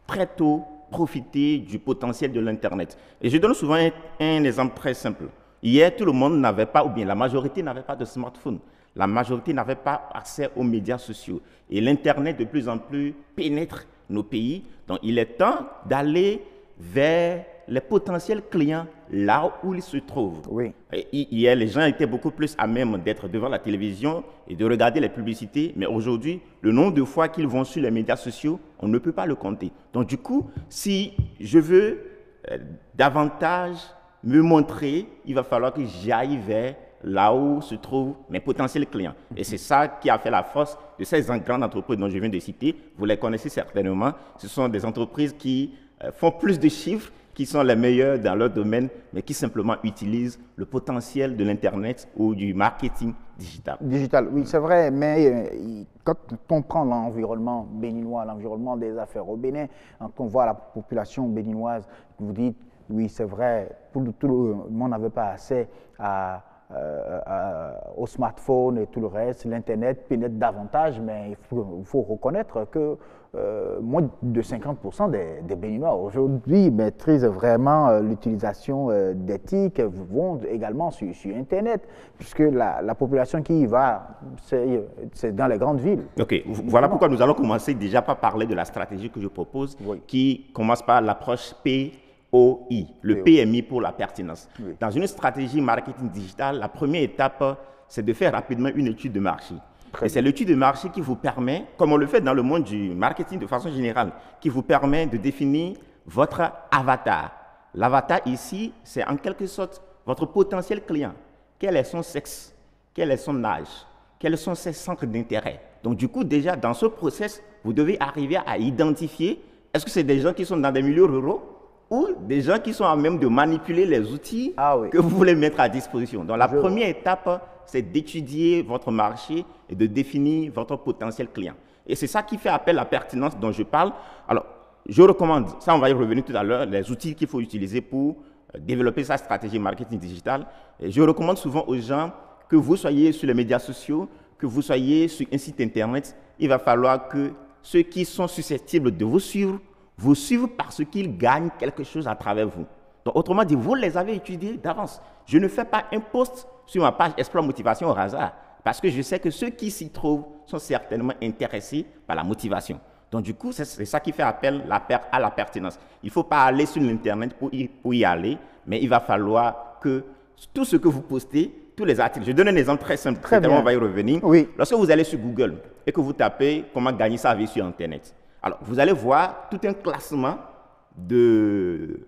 très tôt profiter du potentiel de l'Internet. Et je donne souvent un exemple très simple. Hier, tout le monde n'avait pas, ou bien la majorité n'avait pas de smartphone. La majorité n'avait pas accès aux médias sociaux. Et l'Internet, de plus en plus, pénètre nos pays. Donc, il est temps d'aller vers les potentiels clients là où ils se trouvent. Oui. Hier, les gens étaient beaucoup plus à même d'être devant la télévision et de regarder les publicités. Mais aujourd'hui, le nombre de fois qu'ils vont sur les médias sociaux, on ne peut pas le compter. Donc, du coup, si je veux davantage me montrer, il va falloir que j'aille vers là où se trouvent mes potentiels clients. Et c'est ça qui a fait la force de ces grandes entreprises dont je viens de citer. Vous les connaissez certainement. Ce sont des entreprises qui font plus de chiffres, qui sont les meilleures dans leur domaine, mais qui simplement utilisent le potentiel de l'Internet ou du marketing digital. Digital, oui, c'est vrai, mais quand on prend l'environnement béninois, l'environnement des affaires au Bénin, quand on voit la population béninoise, vous dites, oui, c'est vrai, tout le monde n'avait pas accès au smartphone et tout le reste. L'Internet pénètre davantage, mais il faut reconnaître que moins de 50% des Béninois aujourd'hui maîtrisent vraiment l'utilisation des TIC, vont également sur Internet, puisque la population qui y va, c'est dans les grandes villes. Ok, voilà pourquoi nous allons commencer déjà par parler de la stratégie que je propose, oui, qui commence par l'approche POI, le PMI pour la pertinence. Oui. Dans une stratégie marketing digital, la première étape, c'est de faire rapidement une étude de marché. Et c'est l'étude de marché qui vous permet, comme on le fait dans le monde du marketing de façon générale, qui vous permet de définir votre avatar. L'avatar ici, c'est en quelque sorte votre potentiel client. Quel est son sexe? Quel est son âge? Quels sont ses centres d'intérêt? Donc du coup, déjà, dans ce process, vous devez arriver à identifier, est-ce que c'est des gens qui sont dans des milieux ruraux ou des gens qui sont à même de manipuler les outils que vous voulez mettre à disposition. Donc la première étape, c'est d'étudier votre marché et de définir votre potentiel client. Et c'est ça qui fait appel à la pertinence dont je parle. Alors, je recommande, ça on va y revenir tout à l'heure, les outils qu'il faut utiliser pour développer sa stratégie marketing digital. Et je recommande souvent aux gens que vous soyez sur les médias sociaux, que vous soyez sur un site internet, il va falloir que ceux qui sont susceptibles de vous suivre vous suivent parce qu'ils gagnent quelque chose à travers vous. Donc, autrement dit, vous les avez étudiés d'avance. Je ne fais pas un post sur ma page Explore Motivation au hasard, parce que je sais que ceux qui s'y trouvent sont certainement intéressés par la motivation. Donc, du coup, c'est ça qui fait appel à la pertinence. Il ne faut pas aller sur l'Internet pour y aller, mais il va falloir que tout ce que vous postez, tous les articles, je donne un exemple très simple, on va y revenir. Oui. Lorsque vous allez sur Google et que vous tapez « Comment gagner sa vie sur Internet », alors vous allez voir tout un classement de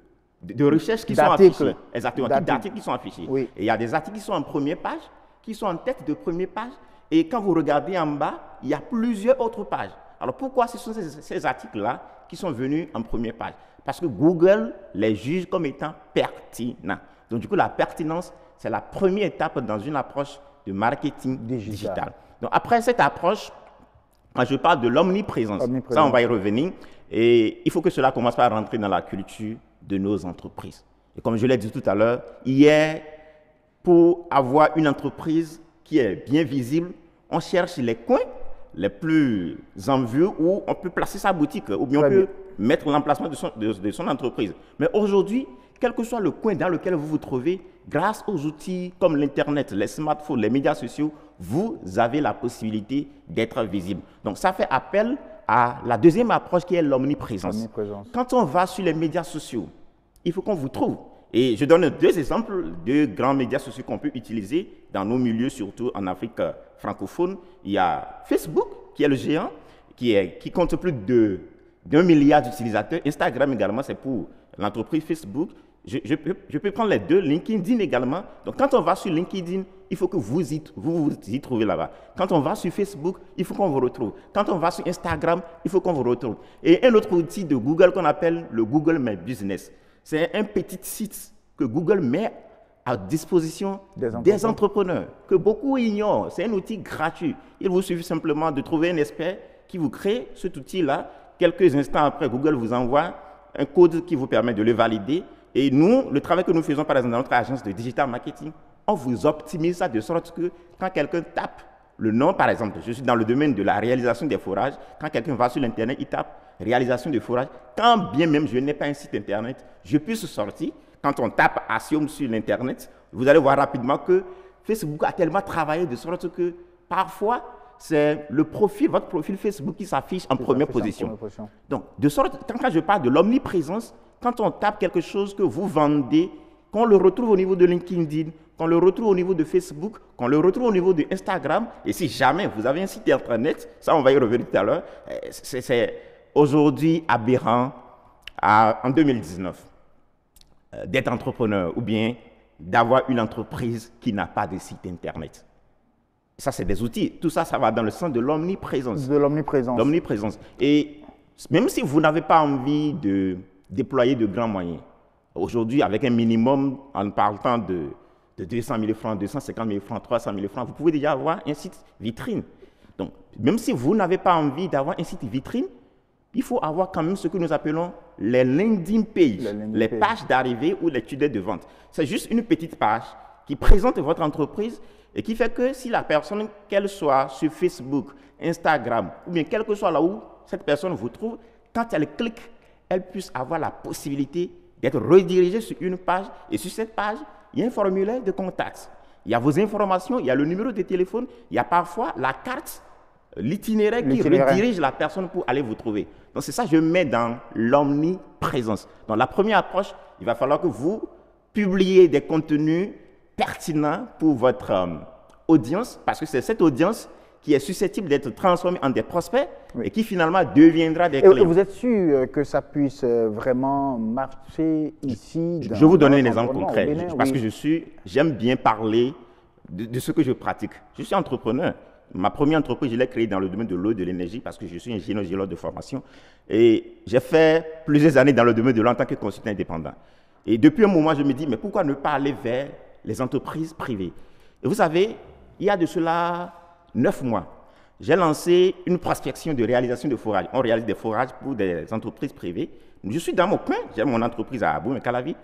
recherches qui sont affichées. Exactement, d'articles qui sont affichés. Oui. Et il y a des articles qui sont en première page, qui sont en tête de première page, et quand vous regardez en bas, il y a plusieurs autres pages. Alors pourquoi ce sont ces articles-là qui sont venus en première page? Parce que Google les juge comme étant pertinents. Donc du coup, la pertinence, c'est la première étape dans une approche de marketing digital. Donc après cette approche, moi, je parle de l'omniprésence. Ça, on va y revenir. Et il faut que cela commence par rentrer dans la culture de nos entreprises. Et comme je l'ai dit tout à l'heure, hier, pour avoir une entreprise qui est bien visible, on cherche les coins les plus en vue où on peut placer sa boutique ou bien on peut mettre l'emplacement de son entreprise. Mais aujourd'hui, quel que soit le coin dans lequel vous vous trouvez, grâce aux outils comme l'Internet, les smartphones, les médias sociaux, vous avez la possibilité d'être visible. Donc, ça fait appel à la deuxième approche qui est l'omniprésence. Quand on va sur les médias sociaux, il faut qu'on vous trouve. Et je donne deux exemples de grands médias sociaux qu'on peut utiliser dans nos milieux, surtout en Afrique francophone. Il y a Facebook, qui est le géant, qui compte plus d'1 milliard d'utilisateurs. Instagram également, c'est pour l'entreprise Facebook. Je peux prendre les deux, LinkedIn également. Donc, quand on va sur LinkedIn, il faut que vous y trouvez là-bas. Quand on va sur Facebook, il faut qu'on vous retrouve. Quand on va sur Instagram, il faut qu'on vous retrouve. Et un autre outil de Google qu'on appelle le Google My Business. C'est un petit site que Google met à disposition des entrepreneurs, que beaucoup ignorent. C'est un outil gratuit. Il vous suffit simplement de trouver un expert qui vous crée cet outil-là. Quelques instants après, Google vous envoie un code qui vous permet de le valider. Et nous, le travail que nous faisons par exemple dans notre agence de digital marketing, on vous optimise ça de sorte que quand quelqu'un tape le nom, par exemple, je suis dans le domaine de la réalisation des forages, quand quelqu'un va sur l'Internet, il tape réalisation de forage, quand bien même je n'ai pas un site Internet, je puisse sortir. Quand on tape Asium sur l'Internet, vous allez voir rapidement que Facebook a tellement travaillé de sorte que parfois, c'est votre profil Facebook qui s'affiche en première position. Donc, de sorte, quand je parle de l'omniprésence, quand on tape quelque chose que vous vendez, qu'on le retrouve au niveau de LinkedIn, qu'on le retrouve au niveau de Facebook, qu'on le retrouve au niveau de Instagram, et si jamais vous avez un site Internet, ça on va y revenir tout à l'heure, c'est aujourd'hui aberrant en 2019 d'être entrepreneur ou bien d'avoir une entreprise qui n'a pas de site Internet. Ça, c'est des outils. Tout ça, ça va dans le sens de l'omniprésence. De l'omniprésence. L'omniprésence. Et même si vous n'avez pas envie de déployer de grands moyens, aujourd'hui, avec un minimum, en parlant de 200 000 francs, 250 000 francs, 300 000 francs, vous pouvez déjà avoir un site vitrine. Donc, même si vous n'avez pas envie d'avoir un site vitrine, il faut avoir quand même ce que nous appelons les landing pages, les pages d'arrivée ou les tunnels de vente. C'est juste une petite page qui présente votre entreprise et qui fait que si la personne, qu'elle soit sur Facebook, Instagram, ou bien quel que soit là où cette personne vous trouve, quand elle clique, elle puisse avoir la possibilité d'être redirigée sur une page. Et sur cette page, il y a un formulaire de contact. Il y a vos informations, il y a le numéro de téléphone, il y a parfois la carte, l'itinéraire qui redirige la personne pour aller vous trouver. Donc c'est ça que je mets dans l'omniprésence. Dans la première approche, il va falloir que vous publiez des contenus pertinents pour votre audience, parce que c'est cette audience qui est susceptible d'être transformée en des prospects et qui finalement deviendra des clients. Et vous êtes sûr que ça puisse vraiment marcher ici? Je vais vous donner un exemple concret, parce que j'aime bien parler de ce que je pratique. Je suis entrepreneur. Ma première entreprise, je l'ai créée dans le domaine de l'eau et de l'énergie parce que je suis ingénieur géologue de formation. Et j'ai fait plusieurs années dans le domaine de l'eau en tant que consultant indépendant. Et depuis un moment, je me dis, mais pourquoi ne pas aller vers les entreprises privées? Et vous savez, il y a de cela 9 mois, j'ai lancé une prospection de réalisation de forages. On réalise des forages pour des entreprises privées. Je suis dans mon coin, j'ai mon entreprise à Aboum-Calavi.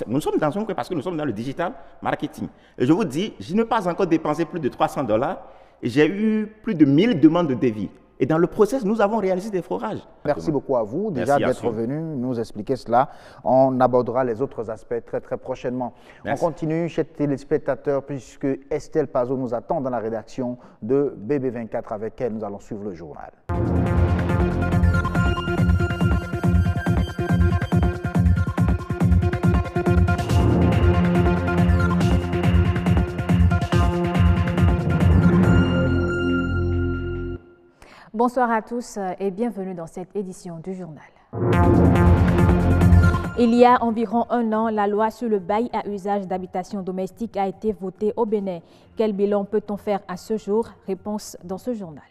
Nous sommes dans un coin parce que nous sommes dans le digital marketing. Et je vous dis, je n'ai pas encore dépensé plus de $300 et j'ai eu plus de 1000 demandes de devis. Et dans le process, nous avons réalisé des forages. Merci beaucoup à vous déjà d'être venu nous expliquer cela. On abordera les autres aspects très très prochainement. Merci. On continue, chers téléspectateurs, puisque Estelle Pazot nous attend dans la rédaction de BB24. Avec elle, nous allons suivre le journal. Bonsoir à tous et bienvenue dans cette édition du journal. Il y a environ un an, la loi sur le bail à usage d'habitation domestique a été votée au Bénin. Quel bilan peut-on faire à ce jour? Réponse dans ce journal.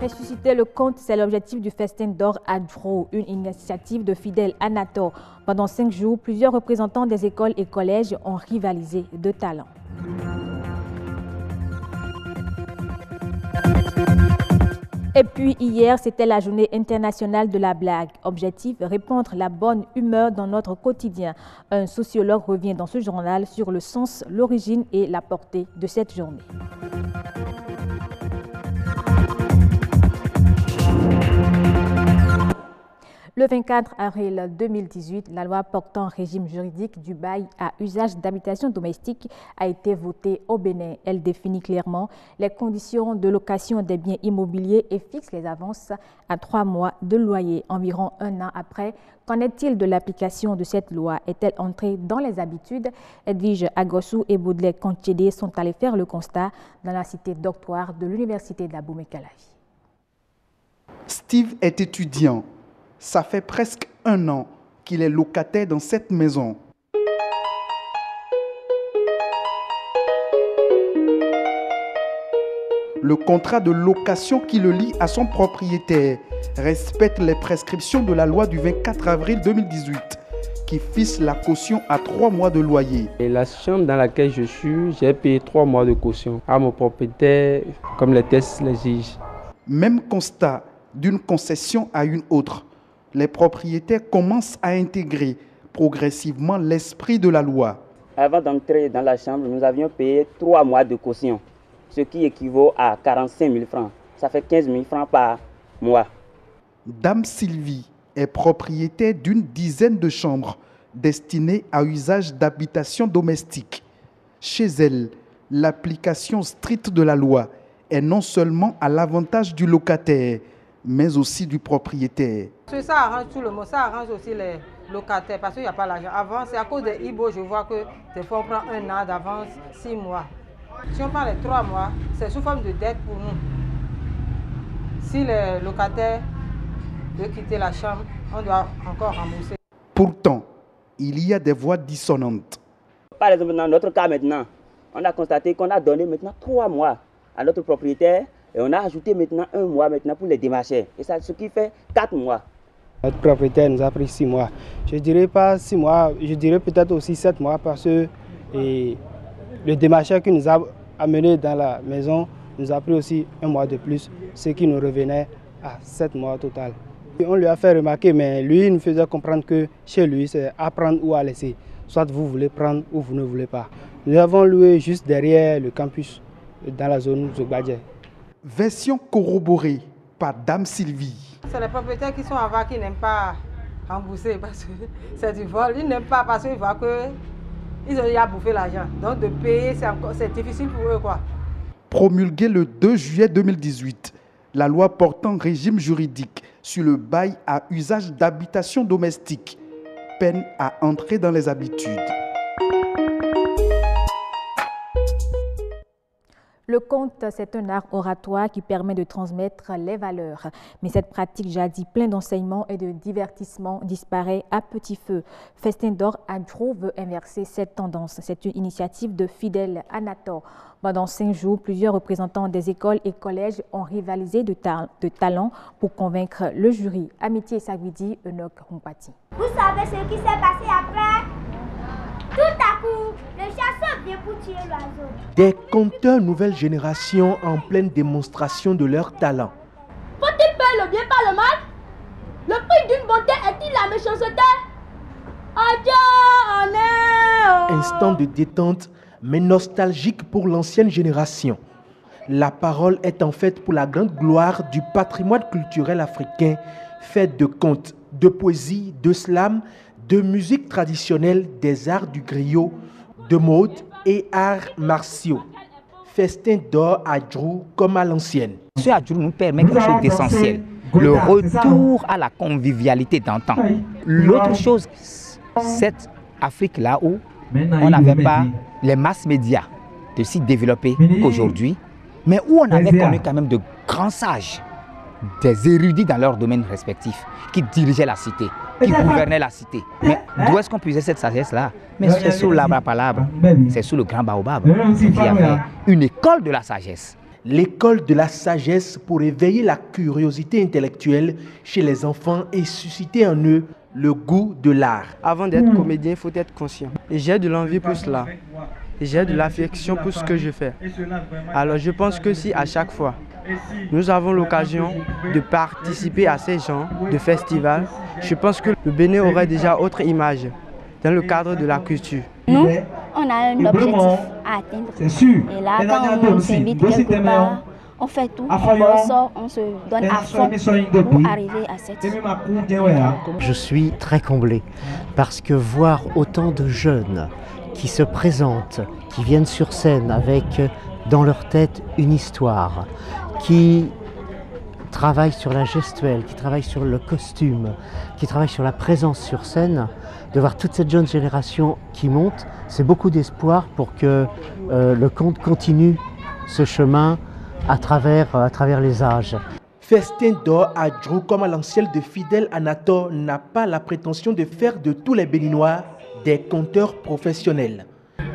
Ressusciter le compte, c'est l'objectif du Festin d'or à Dro, une initiative de Fidèle Anator. Pendant 5 jours, plusieurs représentants des écoles et collèges ont rivalisé de talent. Et puis hier, c'était la journée internationale de la blague. Objectif, répandre la bonne humeur dans notre quotidien. Un sociologue revient dans ce journal sur le sens, l'origine et la portée de cette journée. Le 24 avril 2018, la loi portant régime juridique du bail à usage d'habitation domestique a été votée au Bénin. Elle définit clairement les conditions de location des biens immobiliers et fixe les avances à 3 mois de loyer. Environ un an après, qu'en est-il de l'application de cette loi? Est-elle entrée dans les habitudes? Edwige Agossou et Baudelaire Contiédé sont allés faire le constat dans la cité doctoire de l'université d'Abomey-Calavi. Steve est étudiant. Ça fait presque un an qu'il est locataire dans cette maison. Le contrat de location qui le lie à son propriétaire respecte les prescriptions de la loi du 24 avril 2018 qui fixe la caution à 3 mois de loyer. Et la chambre dans laquelle je suis, j'ai payé 3 mois de caution à mon propriétaire comme les tests l'exigent. Même constat d'une concession à une autre. Les propriétaires commencent à intégrer progressivement l'esprit de la loi. Avant d'entrer dans la chambre, nous avions payé 3 mois de caution, ce qui équivaut à 45 000 francs. Ça fait 15 000 francs par mois. Dame Sylvie est propriétaire d'une dizaine de chambres destinées à usage d'habitation domestique. Chez elle, l'application stricte de la loi est non seulement à l'avantage du locataire, mais aussi du propriétaire. Ça arrange tout le monde, ça arrange aussi les locataires parce qu'il n'y a pas l'argent. Avant, c'est à cause des IBO, je vois que des fois on prend 1 an d'avance, 6 mois. Si on prend les 3 mois, c'est sous forme de dette pour nous. Si les locataires veulent quitter la chambre, on doit encore rembourser. Pourtant, il y a des voix dissonantes. Par exemple, dans notre cas maintenant, on a constaté qu'on a donné maintenant 3 mois à notre propriétaire. Et on a ajouté maintenant 1 mois maintenant pour les démarcheurs. Et ça, ce qui fait 4 mois. Notre propriétaire nous a pris 6 mois. Je ne dirais pas 6 mois, je dirais peut-être aussi 7 mois parce que le démarcheur qui nous a amenés dans la maison nous a pris aussi 1 mois de plus, ce qui nous revenait à 7 mois au total. On lui a fait remarquer, mais lui il nous faisait comprendre que chez lui c'est à prendre ou à laisser. Soit vous voulez prendre ou vous ne voulez pas. Nous avons loué juste derrière le campus dans la zone Zogbadje. Version corroborée par Dame Sylvie. C'est les propriétaires qui sont avant qui n'aiment pas rembourser parce que c'est du vol. Ils n'aiment pas parce qu'ils voient qu'ils ont déjà bouffé l'argent. Donc de payer, c'est difficile pour eux, quoi. Promulguée le 2 juillet 2018, la loi portant régime juridique sur le bail à usage d'habitation domestique peine à entrer dans les habitudes. Le conte, c'est un art oratoire qui permet de transmettre les valeurs. Mais cette pratique jadis pleine d'enseignements et de divertissement disparaît à petit feu. Festin d'or à Dro veut inverser cette tendance. C'est une initiative de Fidèle Anator. Pendant 5 jours, plusieurs représentants des écoles et collèges ont rivalisé de talent pour convaincre le jury. Amitié Sagwidi, Enoch Rumpati. Vous savez ce qui s'est passé après? Tout à coup, le chasseur vient pour tuer l'oiseau. Des conteurs nouvelle génération en pleine démonstration de leur talent. Faut-il payer le bien par le mal? Le prix d'une bonté est-il la méchanceté? Adieu, Instant de détente mais nostalgique pour l'ancienne génération. La parole est en fait pour la grande gloire du patrimoine culturel africain, fait de contes, de poésie, de slam, de musique traditionnelle, des arts du griot, de mode et arts martiaux. Festin d'or à Djrou comme à l'ancienne. Ce à Djrou nous permet quelque chose d'essentiel, le retour à la convivialité d'antan. L'autre chose, cette Afrique-là où on n'avait pas les masses médias de si développés qu'aujourd'hui, mais où on avait connu quand même de grands sages, des érudits dans leurs domaines respectifs, qui dirigeaient la cité, qui gouvernaient la cité. Mais d'où est-ce qu'on puisait cette sagesse-là? Mais c'est sous l'arbre à palabre, c'est sous le grand baobab. Il y avait une école de la sagesse. L'école de la sagesse pour éveiller la curiosité intellectuelle chez les enfants et susciter en eux le goût de l'art. Avant d'être comédien, il faut être conscient. Et j'ai de l'envie pour cela. Et j'ai de l'affection pour ce que je fais. Alors je pense que si à chaque fois, nous avons l'occasion de participer à ces genres de festivals, je pense que le Bénin aurait déjà autre image dans le cadre de la culture. Nous, on a un objectif à atteindre. C'est sûr. Et là, quand on s'invite quelque part, on fait tout, on ressort, on se donne à fond pour arriver à cette... Je suis très comblé parce que voir autant de jeunes qui se présentent, qui viennent sur scène avec dans leur tête une histoire, qui travaillent sur la gestuelle, qui travaillent sur le costume, qui travaillent sur la présence sur scène, de voir toute cette jeune génération qui monte, c'est beaucoup d'espoir pour que le conte continue ce chemin à travers les âges. Festin d'or à Djrou comme à l'ancienne de Fidèle Anator n'a pas la prétention de faire de tous les Béninois des conteurs professionnels.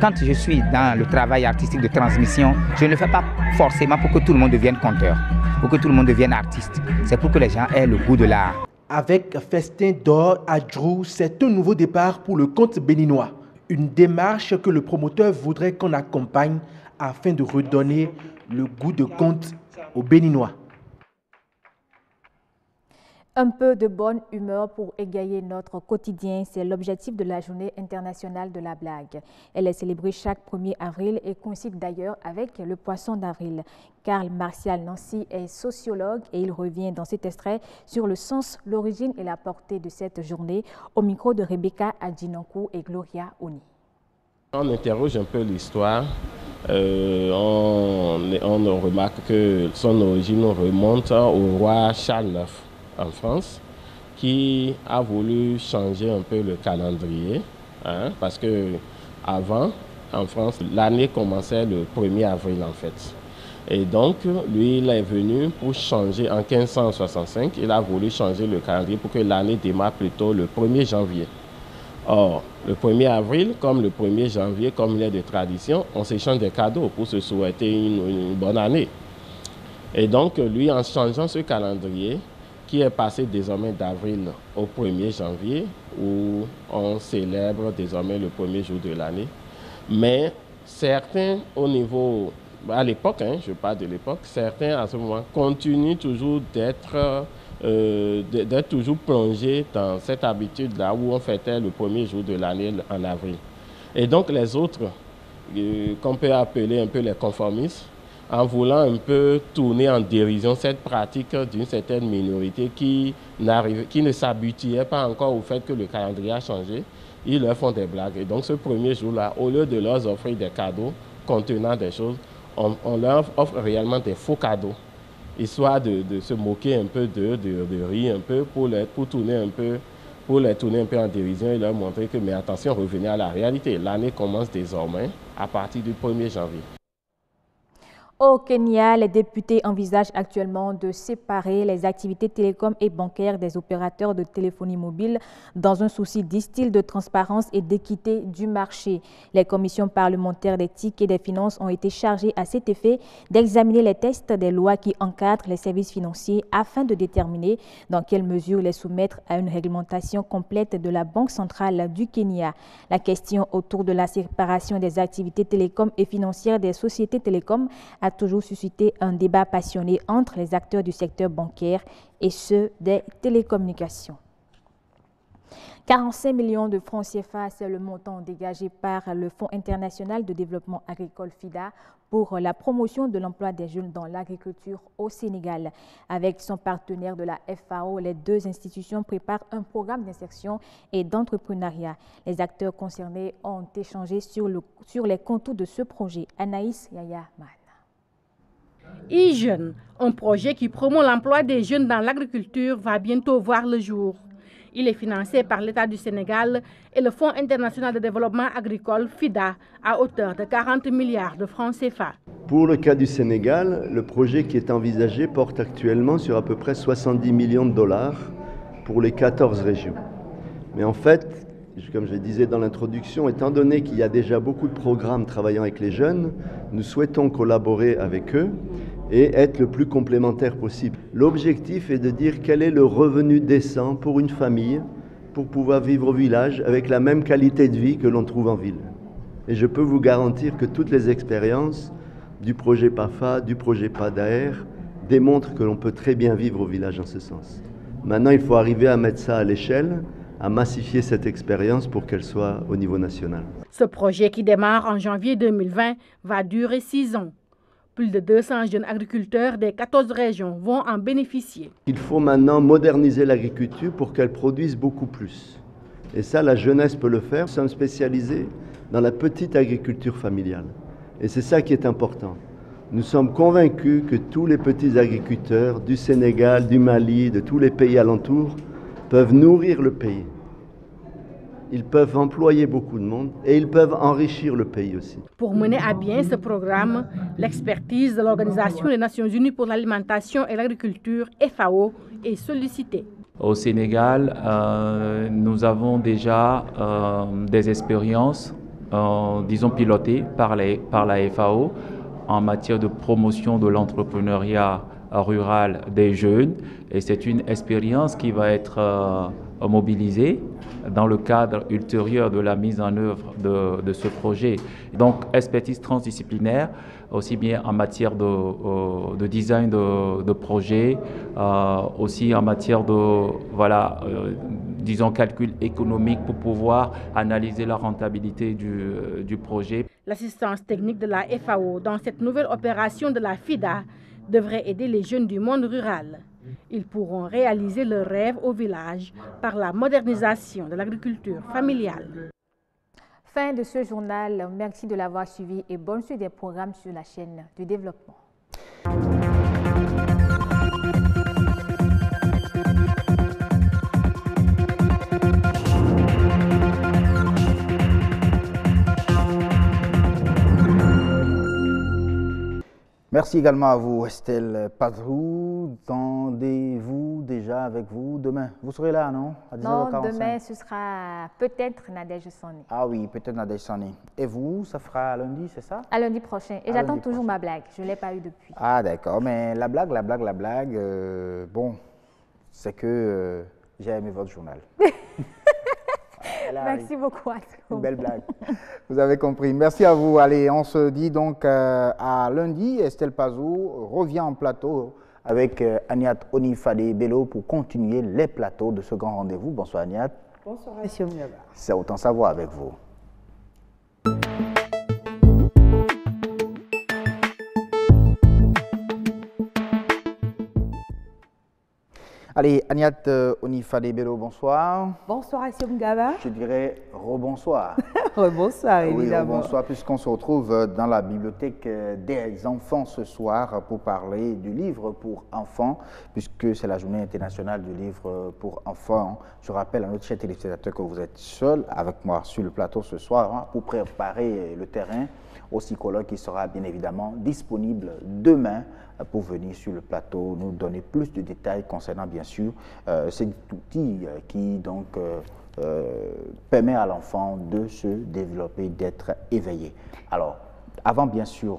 Quand je suis dans le travail artistique de transmission, je ne le fais pas forcément pour que tout le monde devienne conteur, pour que tout le monde devienne artiste. C'est pour que les gens aient le goût de l'art. Avec Festin d'or à Djrou, c'est un nouveau départ pour le conte béninois. Une démarche que le promoteur voudrait qu'on accompagne afin de redonner le goût de conte aux Béninois. Un peu de bonne humeur pour égayer notre quotidien, c'est l'objectif de la Journée internationale de la blague. Elle est célébrée chaque 1er avril et coïncide d'ailleurs avec le poisson d'avril. Karl Martial Nancy est sociologue et il revient dans cet extrait sur le sens, l'origine et la portée de cette journée au micro de Rebecca Adjinankou et Gloria Oni. On interroge un peu l'histoire. On remarque que son origine remonte au roi Charles IX en France, qui a voulu changer un peu le calendrier, parce que avant, en France, l'année commençait le 1er avril en fait. Et donc, lui, il est venu pour changer en 1565, il a voulu changer le calendrier pour que l'année démarre plutôt le 1er janvier. Or, le 1er avril, comme le 1er janvier, comme il est de tradition, on s'échange des cadeaux pour se souhaiter une bonne année. Et donc, lui, en changeant ce calendrier, qui est passé désormais d'avril au 1er janvier, où on célèbre désormais le 1er jour de l'année. Mais certains, au niveau, à l'époque, je parle de l'époque, certains à ce moment continuent toujours d'être toujours plongés dans cette habitude-là où on fêtait le 1er jour de l'année en avril. Et donc les autres, qu'on peut appeler un peu les conformistes, en voulant un peu tourner en dérision cette pratique d'une certaine minorité qui ne s'habituait pas encore au fait que le calendrier a changé, ils leur font des blagues. Et donc ce 1er jour-là, au lieu de leur offrir des cadeaux contenant des choses, on leur offre réellement des faux cadeaux, histoire de se moquer un peu d'eux, de rire un peu, pour les tourner un peu en dérision et leur montrer que, mais attention, revenez à la réalité. L'année commence désormais à partir du 1er janvier. Au Kenya, les députés envisagent actuellement de séparer les activités télécom et bancaires des opérateurs de téléphonie mobile dans un souci, disent-ils, de transparence et d'équité du marché. Les commissions parlementaires d'éthique et des finances ont été chargées à cet effet d'examiner les textes des lois qui encadrent les services financiers afin de déterminer dans quelle mesure les soumettre à une réglementation complète de la Banque centrale du Kenya. La question autour de la séparation des activités télécom et financières des sociétés télécom a toujours suscité un débat passionné entre les acteurs du secteur bancaire et ceux des télécommunications. 45 millions de francs CFA, c'est le montant dégagé par le Fonds international de développement agricole FIDA pour la promotion de l'emploi des jeunes dans l'agriculture au Sénégal. Avec son partenaire de la FAO, les deux institutions préparent un programme d'insertion et d'entrepreneuriat. Les acteurs concernés ont échangé sur les contours de ce projet. Anaïs Yaya-Man. e-Jeunes, un projet qui promeut l'emploi des jeunes dans l'agriculture, va bientôt voir le jour. Il est financé par l'État du Sénégal et le Fonds international de développement agricole FIDA à hauteur de 40 milliards de francs CFA. Pour le cas du Sénégal, le projet qui est envisagé porte actuellement sur à peu près 70 millions de dollars pour les 14 régions. Mais en fait, comme je le disais dans l'introduction, étant donné qu'il y a déjà beaucoup de programmes travaillant avec les jeunes, nous souhaitons collaborer avec eux et être le plus complémentaire possible. L'objectif est de dire quel est le revenu décent pour une famille pour pouvoir vivre au village avec la même qualité de vie que l'on trouve en ville. Et je peux vous garantir que toutes les expériences du projet PAFA, du projet PADAER démontrent que l'on peut très bien vivre au village en ce sens. Maintenant, il faut arriver à mettre ça à l'échelle, à massifier cette expérience pour qu'elle soit au niveau national. Ce projet qui démarre en janvier 2020 va durer 6 ans. Plus de 200 jeunes agriculteurs des 14 régions vont en bénéficier. Il faut maintenant moderniser l'agriculture pour qu'elle produise beaucoup plus. Et ça, la jeunesse peut le faire. Nous sommes spécialisés dans la petite agriculture familiale. Et c'est ça qui est important. Nous sommes convaincus que tous les petits agriculteurs du Sénégal, du Mali, de tous les pays alentours peuvent nourrir le pays. Ils peuvent employer beaucoup de monde et ils peuvent enrichir le pays aussi. Pour mener à bien ce programme, l'expertise de l'Organisation des Nations Unies pour l'alimentation et l'agriculture, FAO, est sollicitée. Au Sénégal, nous avons déjà des expériences, disons, pilotées par la FAO en matière de promotion de l'entrepreneuriat rural des jeunes. Et c'est une expérience qui va être mobilisée dans le cadre ultérieur de la mise en œuvre de ce projet. Donc, expertise transdisciplinaire, aussi bien en matière de design de projet, aussi en matière de, disons, calcul économique pour pouvoir analyser la rentabilité du projet. L'assistance technique de la FAO dans cette nouvelle opération de la FIDA devrait aider les jeunes du monde rural. Ils pourront réaliser leurs rêves au village par la modernisation de l'agriculture familiale. Fin de ce journal. Merci de l'avoir suivi et bonne suite des programmes sur la chaîne du développement. Merci également à vous, Estelle Padrou. Rendez-vous déjà avec vous demain. Vous serez là, non? À 19h45. Non, demain, ce sera peut-être Nadège Sani. Ah oui, peut-être Nadège Sani. Et vous, ça fera lundi, c'est ça? À lundi prochain. Et j'attends toujours ma blague. Je ne l'ai pas eue depuis. Ah d'accord, mais la blague, bon, c'est que j'ai aimé votre journal. Merci beaucoup. Une belle blague. Vous avez compris. Merci à vous. Allez, on se dit donc à lundi. Estelle Pazou revient en plateau avec Aniat Onifade Bello pour continuer les plateaux de ce grand rendez-vous. Bonsoir Aniat. Bonsoir Monsieur Mouaba. C'est autant savoir avec vous. Allez, Aniat Onifade Bello, bonsoir. Bonsoir, Monsieur Mugaba. Je dirais rebonsoir. Rebonsoir, évidemment. Oui, rebonsoir, puisqu'on se retrouve dans la bibliothèque des enfants ce soir pour parler du livre pour enfants, puisque c'est la journée internationale du livre pour enfants. Je rappelle à notre chers téléspectateurs que vous êtes seul avec moi sur le plateau ce soir pour préparer le terrain au psychologue qui sera bien évidemment disponible demain pour venir sur le plateau, nous donner plus de détails concernant bien sûr cet outil qui donc permet à l'enfant de se développer, d'être éveillé. Alors, avant bien sûr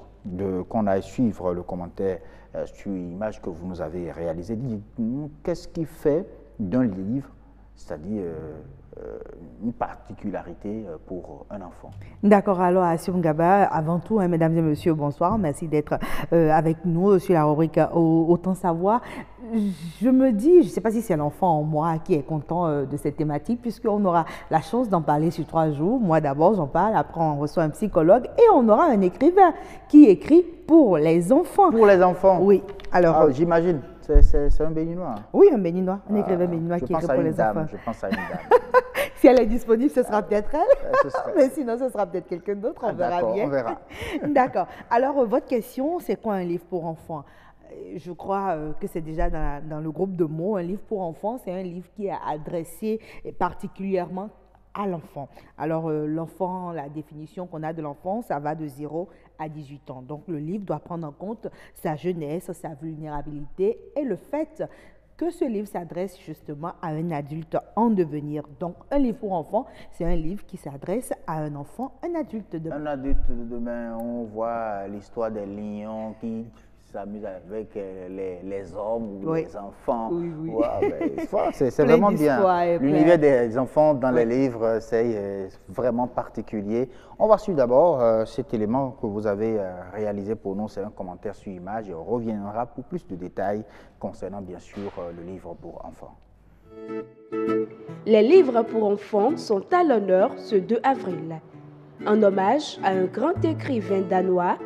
qu'on aille suivre le commentaire sur l'image que vous nous avez réalisée, dites-nous qu'est-ce qui fait d'un livre, c'est-à-dire une particularité pour un enfant. D'accord, alors Assioum Gaba, avant tout, hein, mesdames et messieurs, bonsoir, merci d'être avec nous sur la rubrique Autant savoir. Je me dis, je ne sais pas si c'est l'enfant en moi qui est content de cette thématique, puisqu'on aura la chance d'en parler sur 3 jours. Moi d'abord, j'en parle, après on reçoit un psychologue et on aura un écrivain qui écrit pour les enfants. Pour les enfants? Oui. Alors, j'imagine. C'est un béninois. Oui, un béninois, un écrivain béninois qui écrit pour les enfants. Je pense à une dame. Si elle est disponible, ce sera peut-être elle. Mais sinon, ce sera peut-être quelqu'un d'autre. On verra bien. On verra. D'accord. Alors, votre question, c'est quoi un livre pour enfants? Je crois que c'est déjà dans le groupe de mots. Un livre pour enfants, c'est un livre qui est adressé particulièrement à l'enfant. Alors, l'enfant, la définition qu'on a de l'enfant, ça va de 0 à 18 ans. Donc, le livre doit prendre en compte sa jeunesse, sa vulnérabilité et le fait que ce livre s'adresse justement à un adulte en devenir. Donc, un livre pour enfants, c'est un livre qui s'adresse à un enfant, un adulte de demain. Un adulte de demain, on voit l'histoire des lions qui s'amusent avec les hommes ou les enfants. Oui, oui. Ouais, c'est vraiment bien. L'univers des enfants dans les livres, c'est vraiment particulier. On va suivre d'abord cet élément que vous avez réalisé pour nous. C'est un commentaire sur image et on reviendra pour plus de détails concernant bien sûr le livre pour enfants. Les livres pour enfants sont à l'honneur ce 2 avril. En hommage à un grand écrivain danois,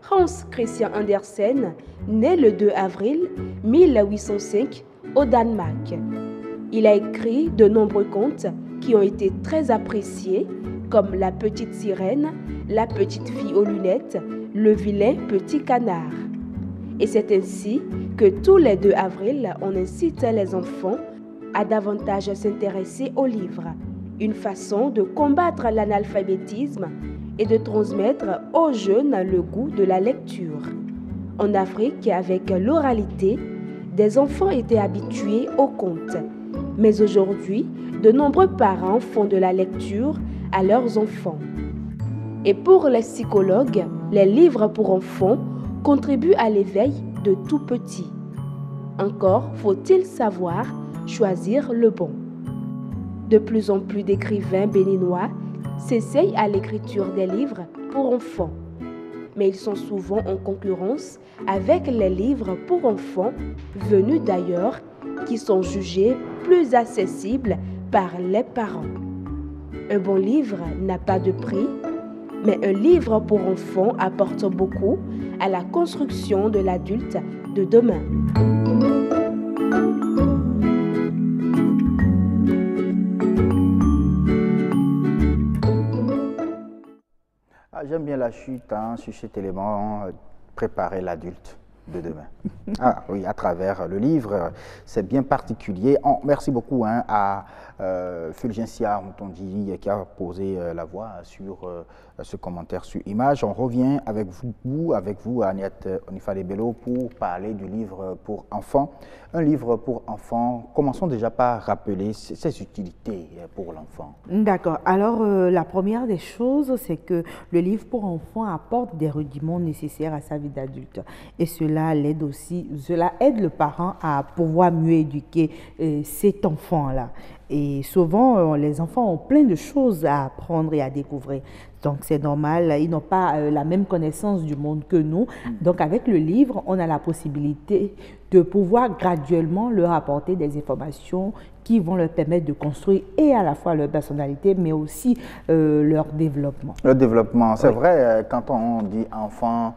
Hans Christian Andersen, né le 2 avril 1805 au Danemark. Il a écrit de nombreux contes qui ont été très appréciés, comme La petite sirène, La petite fille aux lunettes, Le vilain petit canard. Et c'est ainsi que tous les 2 avril, on incite les enfants à davantage s'intéresser aux livres, une façon de combattre l'analphabétisme et de transmettre aux jeunes le goût de la lecture. En Afrique, avec l'oralité, des enfants étaient habitués aux contes. Mais aujourd'hui, de nombreux parents font de la lecture à leurs enfants. Et pour les psychologues, les livres pour enfants contribuent à l'éveil de tout petit. Encore faut-il savoir choisir le bon. De plus en plus d'écrivains béninois s'essayent à l'écriture des livres pour enfants. Mais ils sont souvent en concurrence avec les livres pour enfants venus d'ailleurs qui sont jugés plus accessibles par les parents. Un bon livre n'a pas de prix, mais un livre pour enfants apporte beaucoup à la construction de l'adulte de demain. J'aime bien la chute sur cet élément, préparer l'adulte de demain. Oui, à travers le livre, c'est bien particulier. Merci beaucoup à Fulgencia Moutondi qui a posé la voix sur ce commentaire sur image. On revient avec vous Agnette Onifade-Bello, pour parler du livre pour enfants. Un livre pour enfants, commençons déjà par rappeler ses utilités pour l'enfant. D'accord. Alors, la première des choses, c'est que le livre pour enfants apporte des rudiments nécessaires à sa vie d'adulte. Et cela aide le parent à pouvoir mieux éduquer cet enfant-là. Et souvent, les enfants ont plein de choses à apprendre et à découvrir. Donc, c'est normal, ils n'ont pas la même connaissance du monde que nous. Donc, avec le livre, on a la possibilité de pouvoir graduellement leur apporter des informations qui vont leur permettre de construire et à la fois leur personnalité, mais aussi leur développement. Le développement, c'est vrai, quand on dit enfant,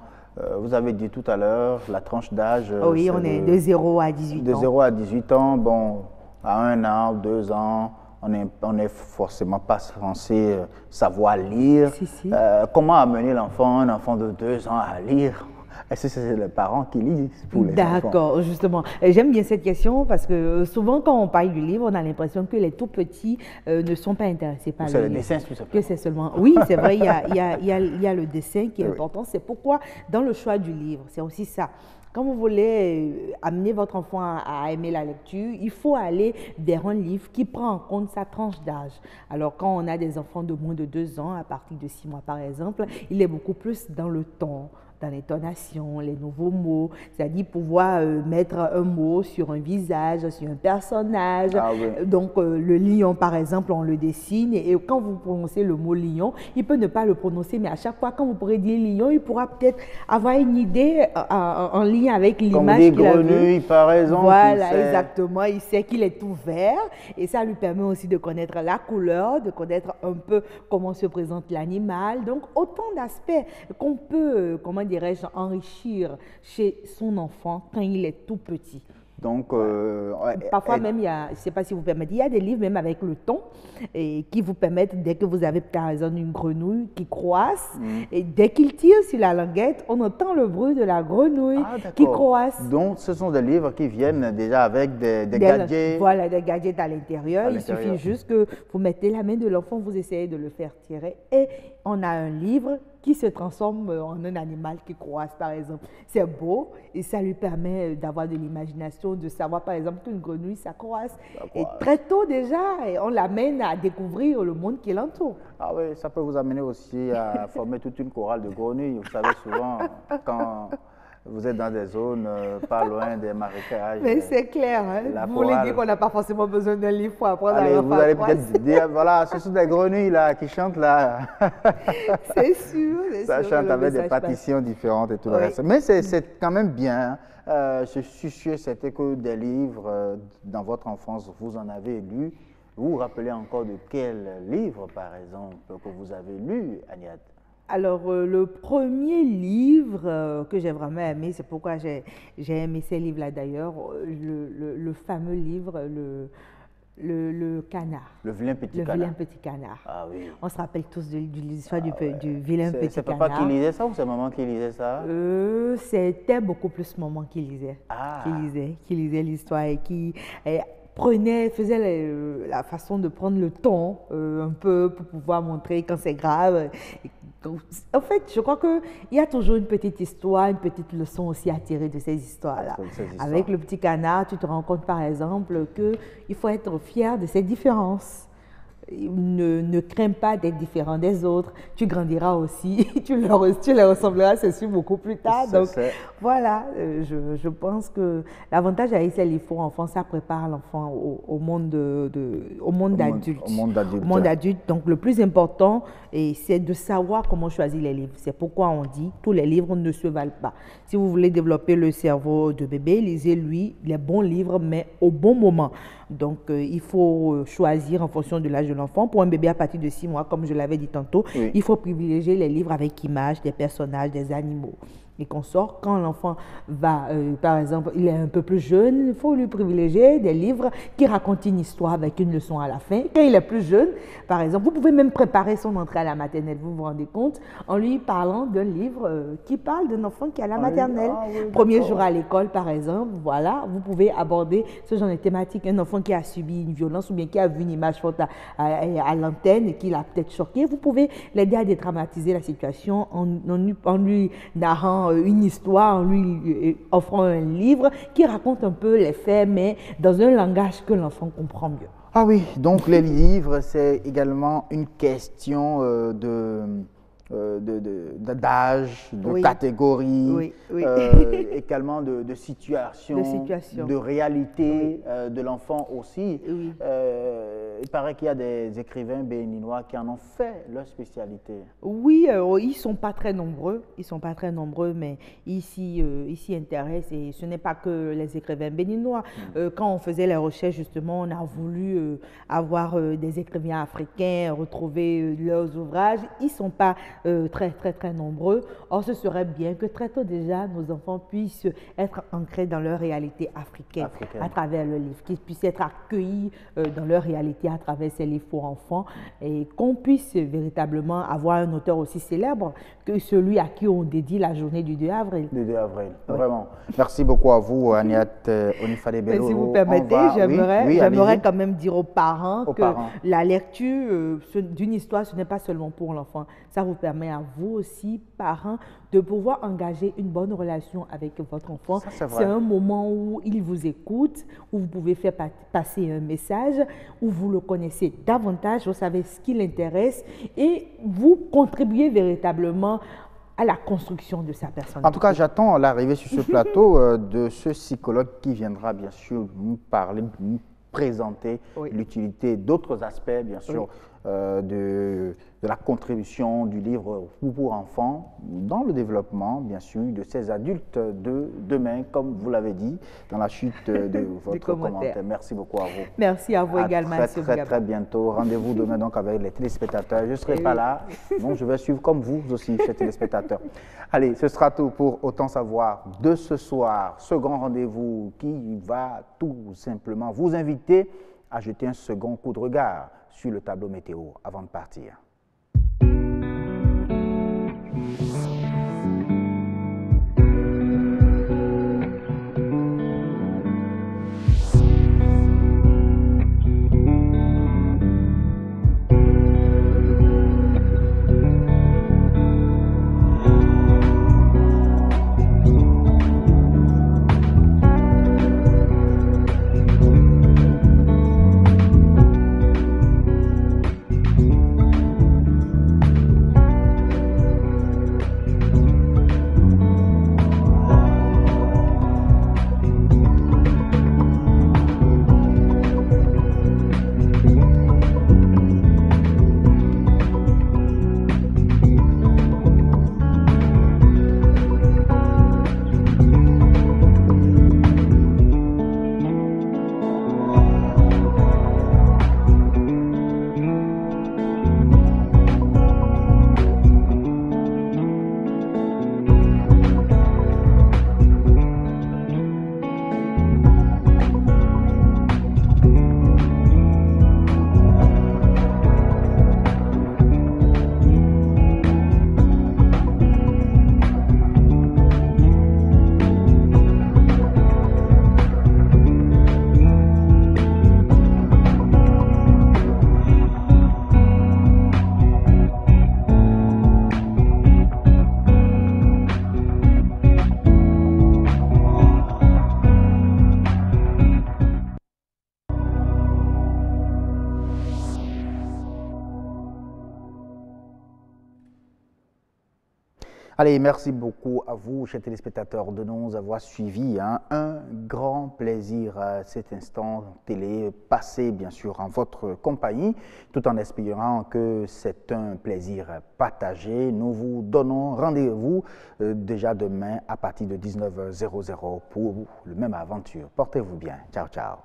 vous avez dit tout à l'heure, la tranche d'âge... Oui, on est de 0 à 18 ans. De 0 à 18 ans, bon... À 1 an, 2 ans, on n'est forcément pas censé savoir lire. Comment amener un enfant de 2 ans à lire? Est-ce que c'est les parents qui lisent pour les enfants? D'accord, justement. J'aime bien cette question parce que souvent, quand on parle du livre, on a l'impression que les tout petits ne sont pas intéressés par le livre. C'est le dessin, tout simplement. Que c'est seulement... Oui, c'est vrai, il y a le dessin qui est important. C'est pourquoi, dans le choix du livre, c'est aussi ça. Quand vous voulez amener votre enfant à aimer la lecture, il faut aller vers un livre qui prend en compte sa tranche d'âge. Alors, quand on a des enfants de moins de 2 ans, à partir de 6 mois par exemple, il est beaucoup plus dans le ton dans l'intonation, les nouveaux mots, c'est-à-dire pouvoir mettre un mot sur un visage, sur un personnage. Ah, oui. Donc, le lion, par exemple, on le dessine et quand vous prononcez le mot lion, il peut ne pas le prononcer, mais à chaque fois, quand vous pourrez dire lion, il pourra peut-être avoir une idée en lien avec l'image qu'il a vue. Grenouille, par exemple. Voilà, exactement. Il sait qu'il est tout vert et ça lui permet aussi de connaître la couleur, de connaître un peu comment se présente l'animal. Donc, autant d'aspects qu'on peut, comment dirais-je, enrichir chez son enfant quand il est tout petit. Donc, parfois même, il y a, je ne sais pas si vous permettez, il y a des livres même avec le ton et qui vous permettent, dès que vous avez par exemple une grenouille qui croasse, et dès qu'il tire sur la languette, on entend le bruit de la grenouille qui croasse. Donc, ce sont des livres qui viennent déjà avec des gadgets. Voilà, des gadgets à l'intérieur. Il suffit juste que vous mettez la main de l'enfant, vous essayez de le faire tirer et on a un livre qui se transforme en un animal qui croasse, par exemple. C'est beau et ça lui permet d'avoir de l'imagination, de savoir, par exemple, qu'une grenouille, ça croasse. Et très tôt déjà, on l'amène à découvrir le monde qui l'entoure. Ah oui, ça peut vous amener aussi à former toute une chorale de grenouilles. Vous savez, souvent, quand vous êtes dans des zones pas loin des marécages. Mais c'est clair, hein? Vous voulez dire qu'on n'a pas forcément besoin d'un livre pour apprendre à vous allez peut-être dire, voilà, ce sont des grenouilles là, qui chantent là. C'est sûr. Ça chante avec des partitions différentes et tout le reste. Mais c'est quand même bien. Je suis sûr c'était que des livres dans votre enfance, vous en avez lu. Vous vous rappelez encore de quel livre, par exemple, que vous avez lu, Aniat? Alors, le premier livre que j'ai vraiment aimé, c'est pourquoi j'ai aimé ces livres-là d'ailleurs, le fameux livre, le canard. Le vilain petit canard. Le vilain petit canard. Ah oui. On se rappelle tous de l'histoire du vilain petit canard. C'est papa qui lisait ça ou c'est maman qui lisait ça? C'était beaucoup plus maman qui lisait. Ah. Qui lisait l'histoire et qui faisait la façon de prendre le ton un peu pour pouvoir montrer quand c'est grave. En fait, je crois qu'il y a toujours une petite histoire, une petite leçon aussi à tirer de ces histoires-là. Avec le petit canard, tu te rends compte par exemple qu'il faut être fier de ses différences. Ne crains pas d'être différent des autres. Tu grandiras aussi, tu les ressembleras, c'est sûr, beaucoup plus tard. Donc voilà, je pense que l'avantage avec ces livres pour enfants, ça prépare l'enfant au monde adulte. Au monde adulte. Au monde adulte. Donc le plus important, c'est de savoir comment choisir les livres. C'est pourquoi on dit tous les livres ne se valent pas. Si vous voulez développer le cerveau de bébé, lisez-lui les bons livres, mais au bon moment. Donc, il faut choisir en fonction de l'âge de l'enfant. Pour un bébé à partir de 6 mois, comme je l'avais dit tantôt, il faut privilégier les livres avec images, des personnages, des animaux et consorts. Quand l'enfant va, par exemple, il est un peu plus jeune, il faut lui privilégier des livres qui racontent une histoire avec une leçon à la fin. Quand il est plus jeune, par exemple, vous pouvez même préparer son entrée à la maternelle, vous vous rendez compte, en lui parlant d'un livre qui parle d'un enfant qui est à la maternelle. Premier jour à l'école, par exemple, voilà, vous pouvez aborder ce genre de thématique. Un enfant qui a subi une violence ou bien qui a vu une image forte à l'antenne et qui l'a peut-être choqué, vous pouvez l'aider à dédramatiser la situation en lui narrant une histoire, en lui offrant un livre qui raconte un peu les faits, mais dans un langage que l'enfant comprend mieux. Ah oui, donc les livres, c'est également une question d'âge, de catégorie, également de situation, de réalité de l'enfant aussi. Il paraît qu'il y a des écrivains béninois qui en ont fait leur spécialité. Oui, ils ne sont pas très nombreux, mais ils s'y intéressent et ce n'est pas que les écrivains béninois. Quand on faisait les recherches, justement, on a voulu avoir des écrivains africains, retrouver leurs ouvrages. Ils ne sont pas très nombreux. Or, ce serait bien que très tôt déjà, nos enfants puissent être ancrés dans leur réalité africaine. À travers le livre, qu'ils puissent être accueillis dans leur réalité à travers ces livres pour enfants et qu'on puisse véritablement avoir un auteur aussi célèbre que celui à qui on dédie la journée du 2 avril. Le 2 avril, vraiment. Merci beaucoup à vous, Aniat Onifade-Bello. Si vous permettez, j'aimerais quand même dire aux parents que la lecture d'une histoire, ce n'est pas seulement pour l'enfant. Ça vous permet à vous aussi, parents, de pouvoir engager une bonne relation avec votre enfant. C'est un moment où il vous écoute, où vous pouvez faire passer un message, où vous le connaissez davantage, vous savez ce qui l'intéresse et vous contribuez véritablement à la construction de sa personne. En tout cas, j'attends l'arrivée sur ce plateau de ce psychologue qui viendra bien sûr nous parler, nous présenter l'utilité d'autres aspects, bien sûr, de la contribution du livre pour enfants dans le développement, bien sûr, de ces adultes de demain, comme vous l'avez dit, dans la chute de votre commentaire. Merci beaucoup à vous. Merci à vous également. Très bientôt. Rendez-vous demain donc avec les téléspectateurs. Je ne serai pas là, donc je vais suivre comme vous aussi, chers téléspectateurs. Allez, ce sera tout pour Autant Savoir de ce soir. Ce grand rendez-vous qui va tout simplement vous inviter à jeter un second coup de regard sur le tableau météo avant de partir. Allez, merci beaucoup à vous, chers téléspectateurs, de nous avoir suivis. Un grand plaisir à cet instant télé passé, bien sûr, en votre compagnie, tout en espérant que c'est un plaisir partagé. Nous vous donnons rendez-vous déjà demain à partir de 19h00 pour la même aventure. Portez-vous bien. Ciao, ciao.